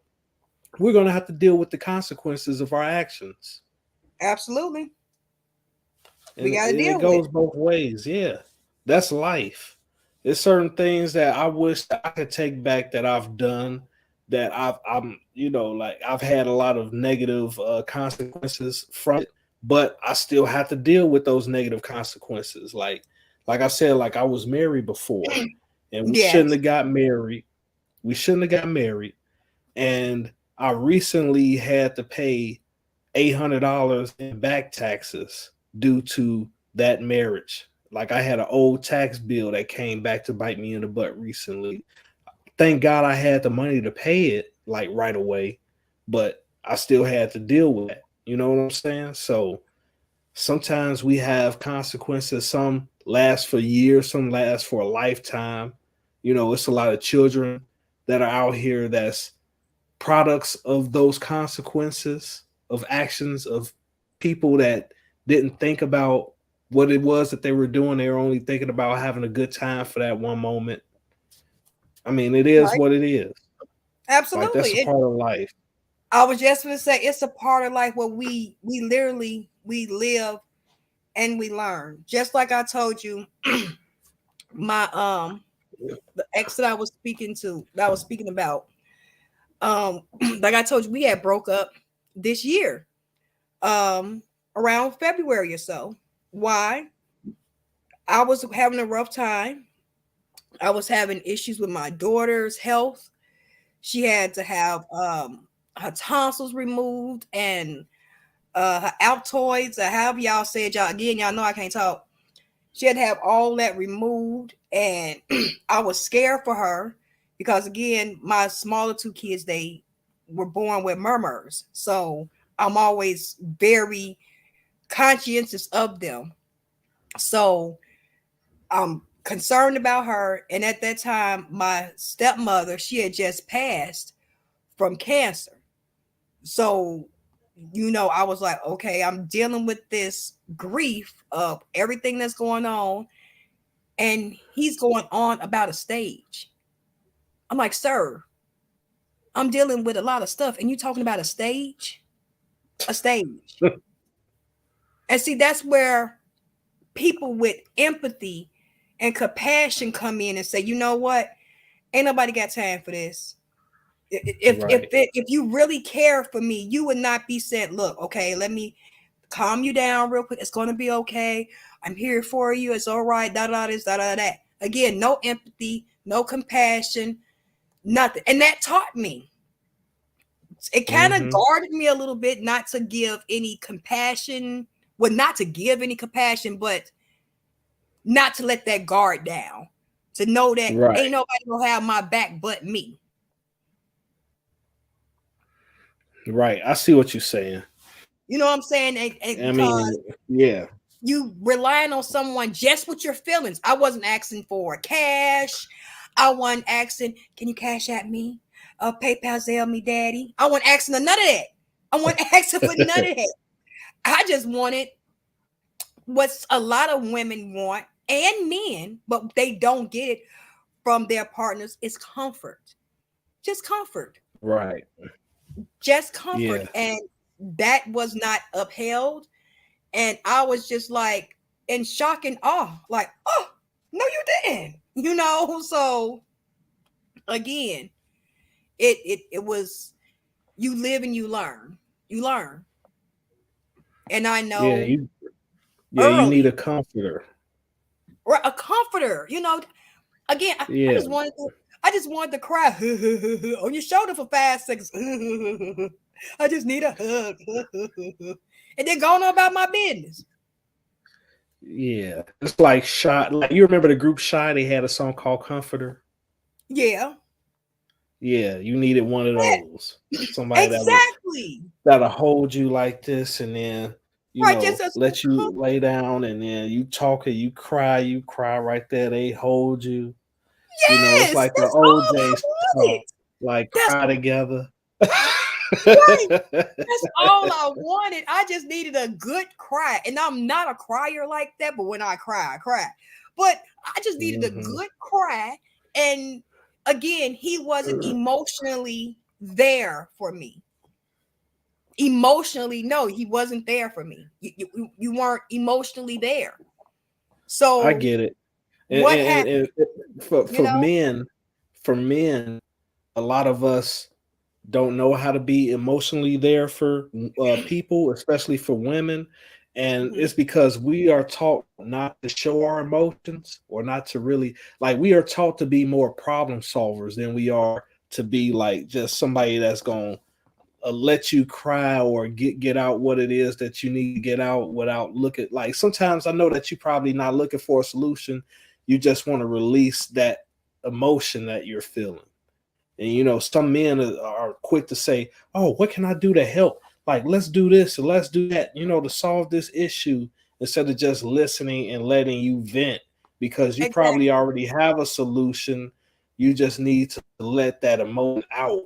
we're going to have to deal with the consequences of our actions. Absolutely. We and, got to and it deal with goes it. both ways. Yeah, that's life. There's certain things that I wish I could take back that I've done, that I'm like, I've had a lot of negative consequences from it, but I still have to deal with those negative consequences. Like I said, like, I was married before, and we shouldn't Yes. have got married. We shouldn't have got married, and I recently had to pay $800 in back taxes due to that marriage. Like, I had an old tax bill that came back to bite me in the butt recently. Thank God I had the money to pay it, like, right away, but I still had to deal with that. You know what I'm saying? So sometimes we have consequences. Some last for years, some last for a lifetime. It's a lot of children that are out here that's products of those consequences of actions of people that didn't think about what it was that they were doing. They were only thinking about having a good time for that one moment. I mean, it is Right. what it is. Like Absolutely. that's a part of life. I was just going to say it's a part of life where we literally we live and we learn. Just like I told you, my the ex that I was speaking about, like I told you, we had broke up this year, um, around February or so. Why? I was having a rough time. I was having issues with my daughter's health. She had to have her tonsils removed and her Altoids, or however y'all said, y'all again, y'all know I can't talk. She had to have all that removed, and I was scared for her because again, my smaller two kids, they were born with murmurs, so I'm always very conscientious of them. So I'm concerned about her, and at that time, my stepmother, she had just passed from cancer. So, I was like, okay, I'm dealing with this grief of everything that's going on. And he's going on about a stage. I'm like, sir, I'm dealing with a lot of stuff. And you talking about a stage? A stage. And see, that's where people with empathy and compassion come in and say, you know what? Ain't nobody got time for this. Right. If you really care for me, you would not be said, look, okay, let me calm you down real quick. It's going to be okay. I'm here for you. It's all right. Da da this, da da that. Again, no empathy, no compassion, nothing. And that taught me. It kind of Mm-hmm. guarded me a little bit not to give any compassion. Well, not to give any compassion, but not to let that guard down. To know that ain't Right. nobody gonna have my back but me. Right. I see what you're saying. You know what I'm saying? I Because mean, yeah. you relying on someone just with your feelings. I wasn't asking for cash. I wasn't asking, can you cash at me? PayPal Zelle me, daddy. I wasn't asking for none of that. I wasn't asking for none of that. I just wanted what a lot of women want and men, but they don't get it from their partners is comfort. Just comfort. Right. Just Yeah. comfort. And that was not upheld. And I was just like in shock and awe, like, oh, no, you didn't, So again, it was you live and you learn, and I Yeah. know You need early a comforter. or a comforter, Again, I Yeah. just wanted to cry on your shoulder for 5 seconds. I just need a hug, and then going on about my business. Yeah. It's like Shy. Like you remember the group Shy? They had a song called Comforter. Yeah, Yeah. You needed one of those. Somebody exactly. that'll hold you like this, and then Right, just as let you lay down, and then you talk and you cry right there. They hold you. It's yes, like the that's old all I days wanted. song, like That's cry together. right. That's all I wanted. I just needed a good cry. And I'm not a crier like that, but when I cry, I cry. But I just needed a Hmm. good cry. And again, he wasn't emotionally there for me. Emotionally, no, he wasn't there for me. You weren't emotionally there. I So get it. what happened? For You know? men, a lot of us don't know how to be emotionally there for people, especially for women. And Mhm. it's because we are taught not to show our emotions, or not to really, like, we are taught to be more problem solvers than we are to be like just somebody that's going to let you cry or get out what it is that you need to get out without looking. Like, sometimes I know that you're probably not looking for a solution. You just want to release that emotion that you're feeling. And some men are quick to say, "Oh, what can I do to help? Like, let's do this and let's do that, to solve this issue," instead of just listening and letting you vent, because you probably Exactly. already have a solution. You just need to let that emotion out.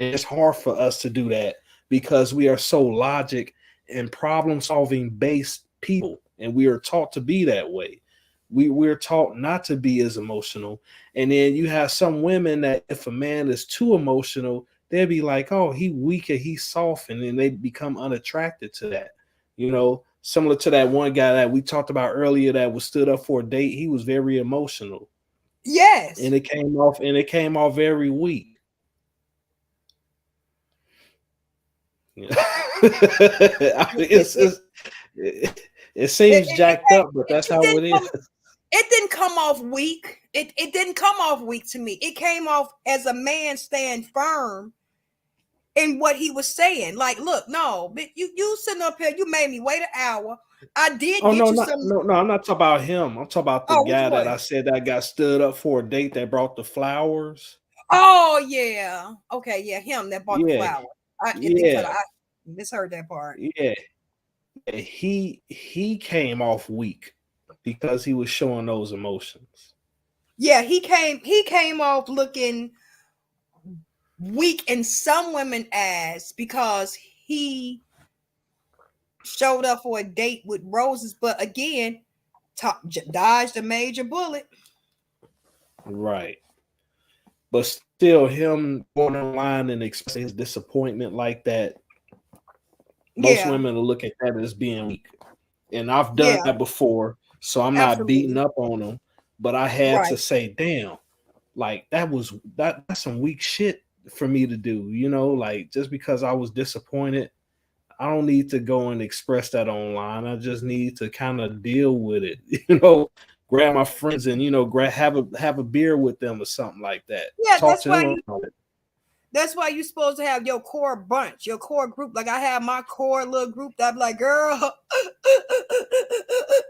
And it's hard for us to do that because we are so logic and problem solving based people. and we are taught to be that way. We're taught not to be as emotional. And then you have some women that if a man is too emotional, they'll be like, oh, he weak, he's soft, and then they become unattracted to that. Similar to that one guy that we talked about earlier that was stood up for a date. He was very emotional, and Yes. it came off very weak. It, it's, it, it's it it, seems it, jacked up, but it, that's it how didn't it come is. it didn't come off weak. It didn't come off weak to me. It came off as a man staying firm in what he was saying. Like, look, no, but you sitting up here, you made me wait an hour. I did Oh get no, you not some. no, no! I'm not talking about him. I'm talking about the Oh, which guy that I one? said that got stood up for a date that brought the flowers. Oh yeah. Okay, yeah, him that bought the Yeah, flower. yeah, I misheard that part. yeah. He came off weak because he was showing those emotions. Yeah, he came off looking weak in some women as because he showed up for a date with roses, but again, dodged a major bullet. Right. But still, him going online and expressing his disappointment like that, most Yeah, women will look at that as being weak. And I've done yeah, that before, so I'm not beating absolutely. up on him. But I had to Right. say, damn, like that's some weak shit for me to do. Like just because I was disappointed, I don't need to go and express that online. I just need to kind of deal with it. Grab my friends and grab have a beer with them or something like that. Yeah, Talk to them about it. that's why you're supposed to have your core bunch, your core group. Like I have my core little group that I'm like, girl,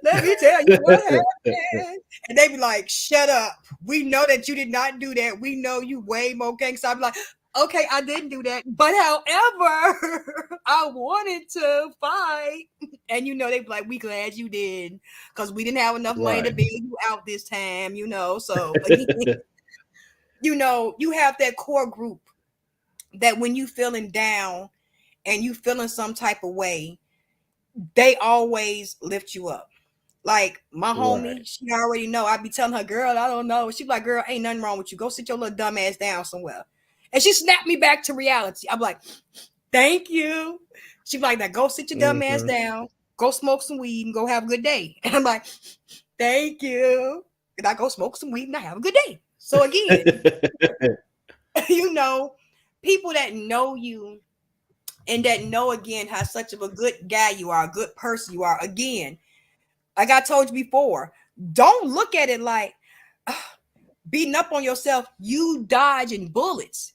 let me tell you what happened. And they be like, shut up. We know that you did not do that. We know you way more gang. So I'm like, okay, I didn't do that. But however, I wanted to fight. And they be like, we glad you did. Because we didn't have enough money to Right. bail you out this time. So again, you have that core group that when you feeling down and you feeling some type of way, they always lift you up. Like my homie, Right. she already know. I be telling her, girl, I don't know. She be like, girl, ain't nothing wrong with you. Go sit your little dumb ass down somewhere. And she snapped me back to reality. I'm like, thank you. She be like, now go sit your dumb ass Hmm. down, go smoke some weed and go have a good day. And I'm like, thank you. And I go smoke some weed and I have a good day. So again, you know, people that know you and that know again how such of a good guy you are, a good person you are. Again, like I told you before, don't look at it like beating up on yourself, you dodging bullets.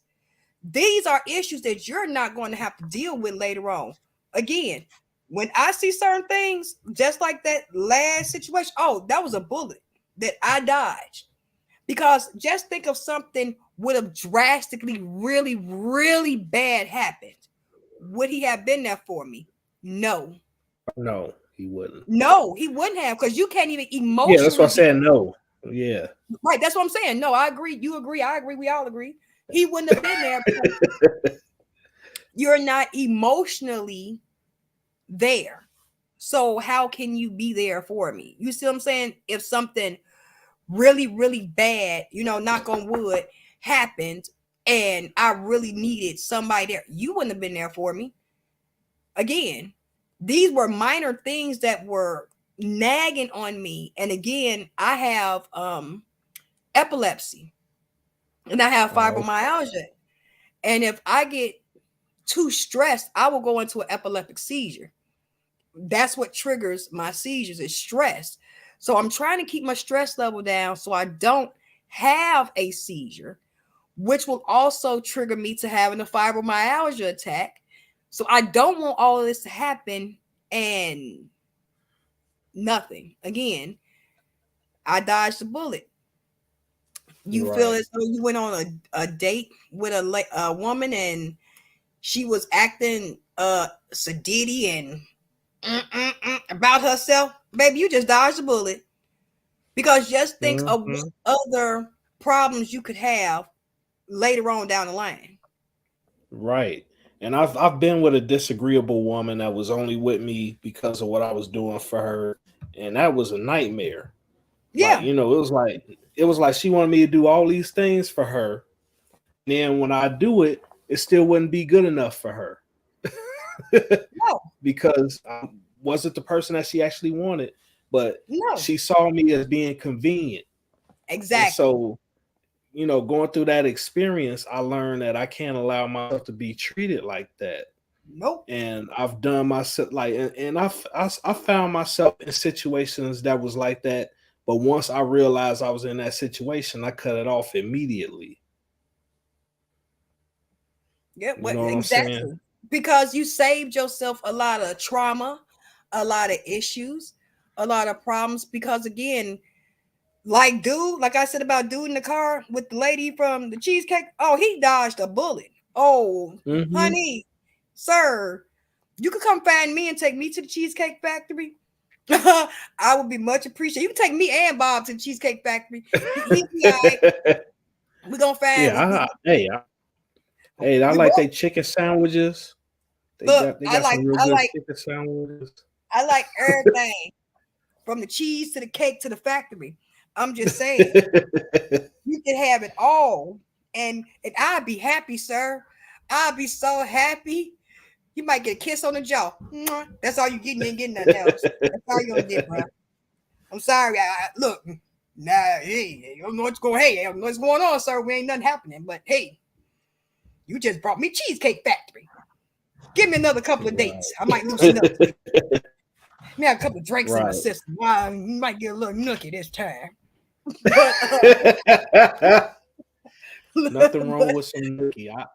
These are issues that you're not going to have to deal with later on. Again, when I see certain things, just like that last situation, oh, that was a bullet that I dodged. Because just think of something would have drastically, really, really bad happened. Would he have been there for me? No. No, he wouldn't. No, he wouldn't have because you can't even Yeah, that's what I emotionally be said. No. Yeah. right. That's what I'm saying. No, I agree. You agree. I agree. We all agree. He wouldn't have been there because you're not emotionally there. So how can you be there for me? You see what I'm saying? If something really, really bad, knock on wood, happened and I really needed somebody there, you wouldn't have been there for me. Again, these were minor things that were nagging on me. And again, I have epilepsy and I have Oh, fibromyalgia. And if I get too stressed, I will go into an epileptic seizure. That's what triggers my seizures is stress. So I'm trying to keep my stress level down so I don't have a seizure, which will also trigger me to having a fibromyalgia attack. So I don't want all of this to happen and nothing. Again, I dodged the bullet. You feel right. as though you went on a date with a woman and she was acting sedity and about herself, baby, you just dodged the bullet. Because just think of Hmm. what other problems you could have later on down the line. Right. And I've been with a disagreeable woman that was only with me because of what I was doing for her. and that was a nightmare. Like, Yeah. it was like she wanted me to do all these things for her, and then when I do it, it still wouldn't be good enough for her No. because I wasn't the person that she actually wanted. But No. she saw me as being convenient, and Exactly. so going through that experience, I learned that I can't allow myself to be treated like that. Nope. And I've done myself like, and I found myself in situations that was like that. But once I realized I was in that situation, I cut it off immediately. Yeah. You What know what I'm saying? exactly? Because you saved yourself a lot of trauma, a lot of issues, a lot of problems. Because again, like dude, like I said about dude in the car with the lady from the cheesecake. Oh, he dodged a bullet. Oh, Hmm. honey, sir, you could come find me and take me to the Cheesecake Factory. I would be much appreciated. You can take me and Bob to the Cheesecake Factory. He'll be all right. We're gonna find Yeah. Hey, I we like both they chicken sandwiches. They look. got they got some real I good like chicken sandwiches. I like everything from the cheese to the cake to the factory. I'm just saying you can have it all, and I'd be happy, sir. I'd be so happy. You might get a kiss on the jaw. Mwah. That's all you getting. You ain't getting nothing else. That's all you gonna get, bro. I'm sorry. Look, nah, hey, I don't know what's going. Hey, I don't know what's going on, sir. We ain't nothing happening. But hey, you just brought me Cheesecake Factory. Give me another couple of dates. I might loosen up. Me have a couple of drinks in my Right. system. I might get a little nookie this time. But Nothing wrong but with some nookie. I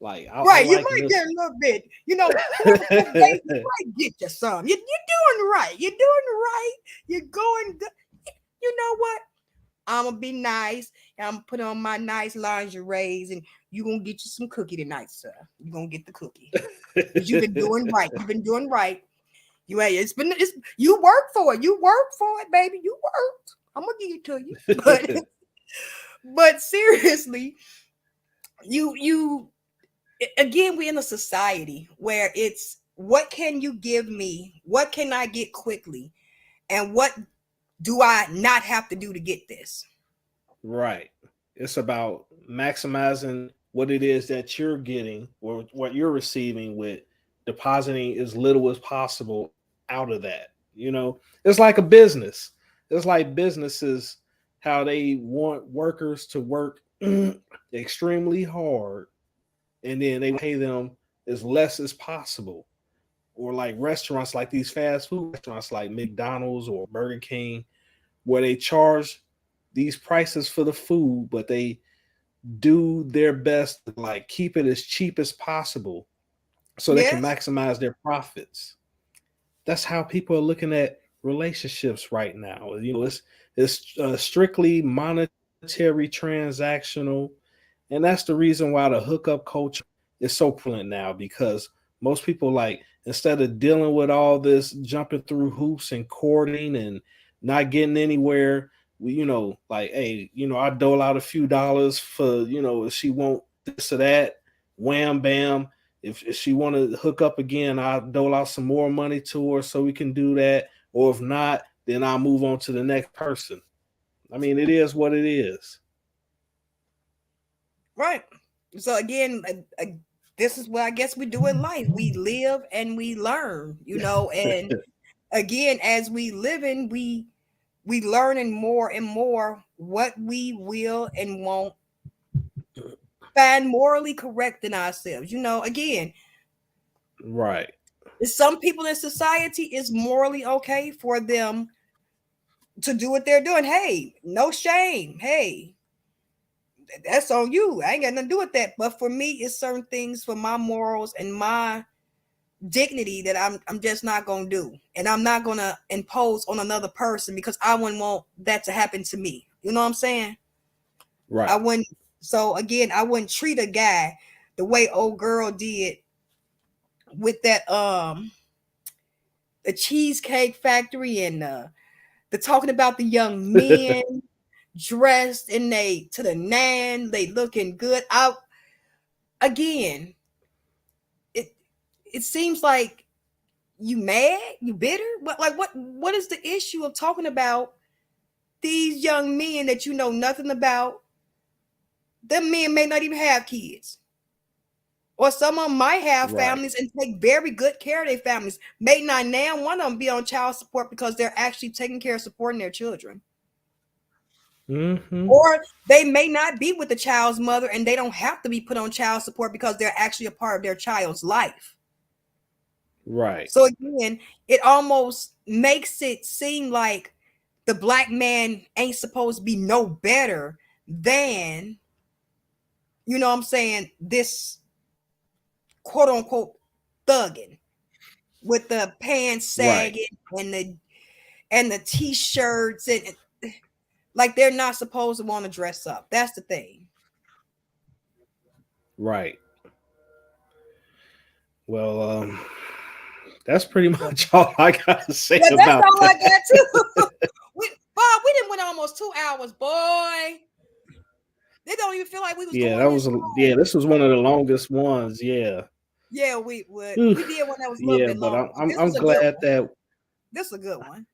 right, you like might get nookie. a little bit. After a couple of days, you might get you some. You're doing right. You're doing right. You're going. You know what? I'm gonna be nice. I'm gonna put on my nice lingeries, and you gonna get you some cookie tonight, sir. You gonna get the cookie because you've been doing right. You've been doing right. You ain't. It's you work for it. You work for it, baby. You worked. I'm gonna give it to you. But seriously, you again, we're in a society where it's what can you give me? What can I get quickly? And what do I not have to do to get this? Right. It's about maximizing what it is that you're getting or what you're receiving with depositing as little as possible out of that. It's like a business. It's like businesses, how they want workers to work extremely hard and then they pay them as less as possible. Or like restaurants, like these fast food restaurants like McDonald's or Burger King, where they charge these prices for the food, but they do their best to like keep it as cheap as possible so they can Yes. maximize their profits. That's how people are looking at relationships right now. It's strictly monetary, transactional, and that's the reason why the hookup culture is so prevalent now because most people like instead of dealing with all this jumping through hoops and courting and not getting anywhere, like hey, I dole out a few dollars for if she want this or that, wham bam. If she want to hook up again, I'll dole out some more money to her so we can do that. Or if not, then I'll move on to the next person. I mean, it is what it is. Right. So again, this is what I guess we do in life. We live and we learn, and again, as we live in, we learning more and more what we will and won't find morally correct in ourselves. Again, Right. some people in society is morally okay for them to do what they're doing. Hey, no shame. Hey, that's on you. I ain't got nothing to do with that. But for me, it's certain things for my morals and my dignity that I'm just not gonna do. And I'm not gonna impose on another person because I wouldn't want that to happen to me. You know what I'm saying? I Right. wouldn't so again, I wouldn't treat a guy the way old girl did with that the cheesecake factory and the talking about the young men dressed in they to the nan, they looking good. Again, it it seems like You mad? You bitter? But like what is the issue of talking about these young men that you know nothing about? Them men may not even have kids. Or some of them might have Right. families and take very good care of their families. May not now one of them be on child support because they're actually taking care of supporting their children. Mm-hmm. Or they may not be with the child's mother and they don't have to be put on child support because they're actually a part of their child's life. Right. So again, it almost makes it seem like the black man ain't supposed to be no better than, you know what I'm saying, this quote unquote thugging with the pants Right. sagging and the t-shirts and like they're not supposed to want to dress up. That's the thing. Right. Well, that's pretty much all I got to say Yeah, that's about all I that. got too. Bob, we didn't went almost 2 hours, boy. They don't even feel like we was Yeah, going that this was long. this was one of the longest ones. Yeah. Yeah, we would. Whew. We did one that was a little Yeah, bit but longer. I'm But I'm this was I'm a good glad one. that This is a good one.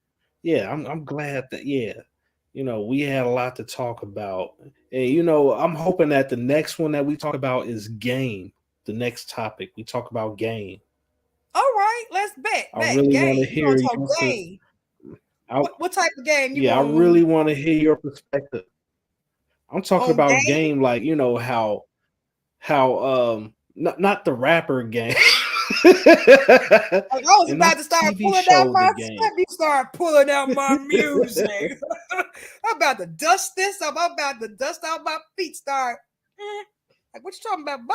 I'm glad that we had a lot to talk about. And I'm hoping that the next one that we talk about is game. The next topic we talk about game. All right, let's I bet really want game. to We're gonna hear talk your game. I, What type of game you yeah, I want really want to hear your perspective. I'm talking on about game? game like how not the rapper game. Like, I was And not about to the start TV pulling out show my the stuff. game. You start pulling out my music. I'm about to dust this up. I'm about to dust out my feet. Start. Like, what you talking about, boy?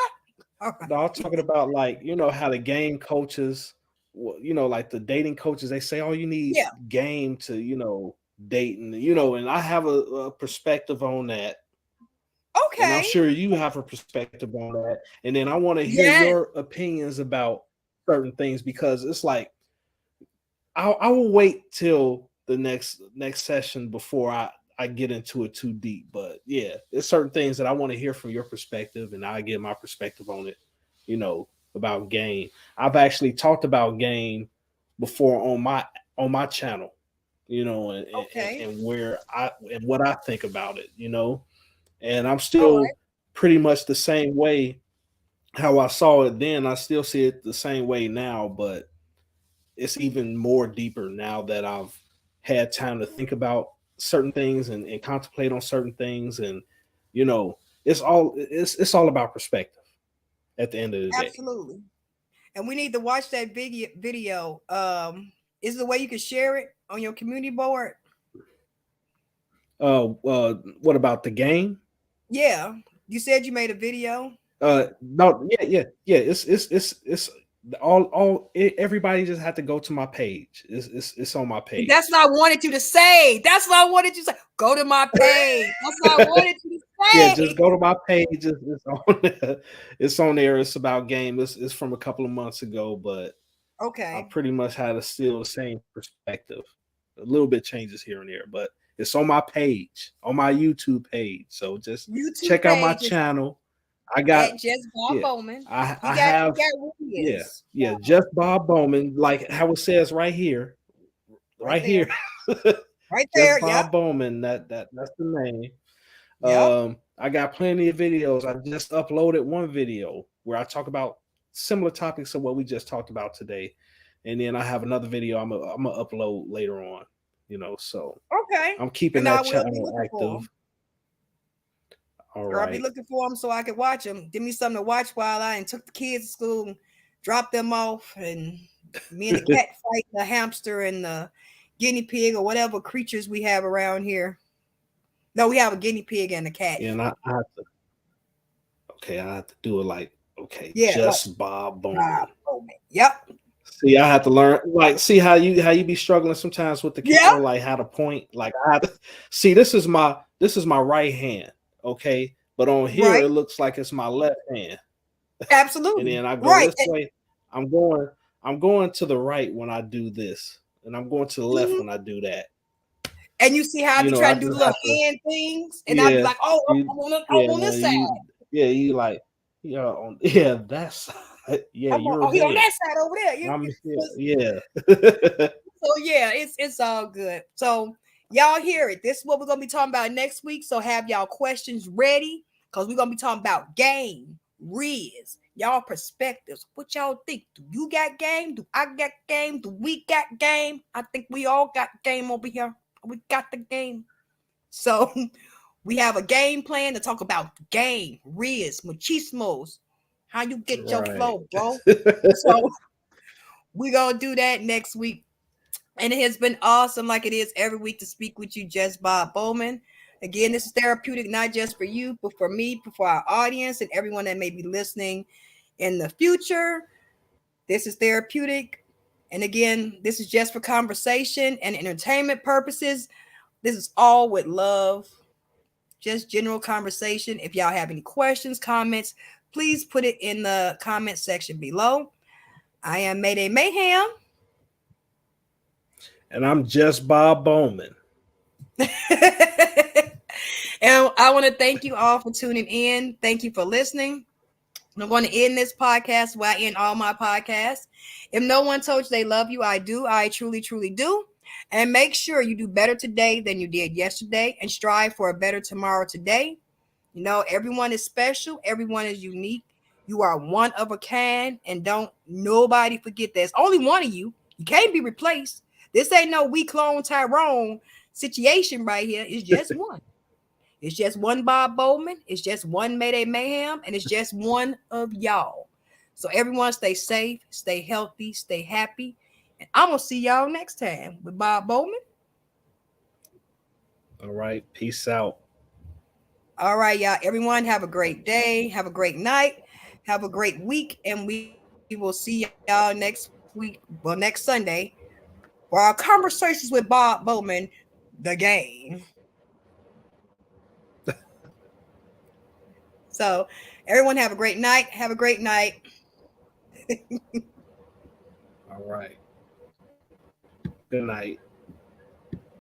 All right. No, I'm talking about like how the game coaches, like the dating coaches, they say, "Oh, you need Yeah. game to date," and and I have a perspective on that, and I'm Okay. sure you have a perspective on that, and then I want to hear Yes. your opinions about certain things because it's like I will wait till the next session before I get into it too deep. But yeah, there's certain things that I want to hear from your perspective, and I give my perspective on it. About game. I've actually talked about game before on my channel. And, Okay. where and what I think about it. And I'm All right. still pretty much the same way how I saw it then. I still see it the same way now, but it's even more deeper now that I've had time to think about certain things and contemplate on certain things. And you know, it's all about perspective at the end of the day. Absolutely. And we need to watch that video. Is there a way you can share it on your community board? What about the game? Yeah. You said you made a video. No, yeah. It's everybody just had to go to my page. It's on my That's page. what I wanted you to say. That's what I wanted you to say. Go to my page. That's what I wanted you to Yeah, just say. go to my page. It's on there. It's on there. It's about game. It's from a couple of months ago, but I Okay. pretty much had a still the same perspective. A little bit changes here and there, but it's on my page, on my YouTube page. So just YouTube check out my page is channel. I got at Just Bob yeah. Bowman. I He have got who he yeah, is. yeah, just Bob Bowman, like how it says right here. Right Right here. there. Right there. Just Yep. Bob Bowman. That's the name. Yep. I got plenty of videos. I just uploaded one video where I talk about similar topics of what we just talked about today, and then I have another video I'm gonna upload later on. So Okay. I'm keeping And I that will be channel looking for active. him. All Or I'll be right. looking for him so I can watch him. Give me something to watch while I and took the kids to school and dropped them off. And me and the cat fight the hamster and the guinea pig or whatever creatures we have around here. No, we have a guinea pig and a cat. And I have to okay, I have to do it like okay, Yeah, like just Bob Bob Bowman. Bowman. Yep. See, I have to learn like see how you be struggling sometimes with the Yep. camera, like how to point. Like I have to see this is my right hand, okay? But on here Right. it looks like it's my left hand. And Absolutely. then I go Right. this way. I'm going to the right when I do this, and I'm going to the left Mhm. when I do that. And you see how I be I trying to do the just little have to hand things, and I'll be yeah, like, "Oh, you I'm yeah, on this side." you like that's Yeah, I'm on, you're oh, he on there. that side over there. I'm here. So Yeah. yeah, it's all good. So y'all hear it. This is what we're gonna be talking about next week. So have y'all questions ready because we're gonna be talking about game, Riz, y'all perspectives. What y'all think? Do you got game? Do I got game? Do we got game? I think we all got game over here. We got the game. So we have a game plan to talk about game, Riz, machismos, how you get your Right. flow, bro. So we're gonna do that next week. And it has been awesome, like it is every week, to speak with you, just Bob Bowman. Again, this is therapeutic, not just for you, but for me, but for our audience and everyone that may be listening in the future. This is therapeutic. And again, this is just for conversation and entertainment purposes. This is all with love, just general conversation. If y'all have any questions, comments, please put it in the comment section below. I am Mayday Mayhaim. And I'm just Bob Bowman. And I want to thank you all for tuning in. Thank you for listening. I'm going to end this podcast where I end all my podcasts. If no one told you they love you, I do. I truly, truly do. And make sure you do better today than you did yesterday and strive for a better tomorrow today. You know, everyone is special. Everyone is unique. You are one of a kind. And don't nobody forget there's only one of you. You can't be replaced. This ain't no we clone Tyrone situation right here. It's just one. It's just one Bob Bowman. It's just one Mayday Mayhem. And it's just one of y'all. So everyone stay safe, stay healthy, stay happy. And I'm going to see y'all next time with Bob Bowman. All right. Peace out. All right, y'all. Everyone have a great day. Have a great night. Have a great week. And we will see y'all next week. Well, next Sunday for our conversations with Bob Bowman, the game. So everyone have a great night. Have a great night. All right. Good night.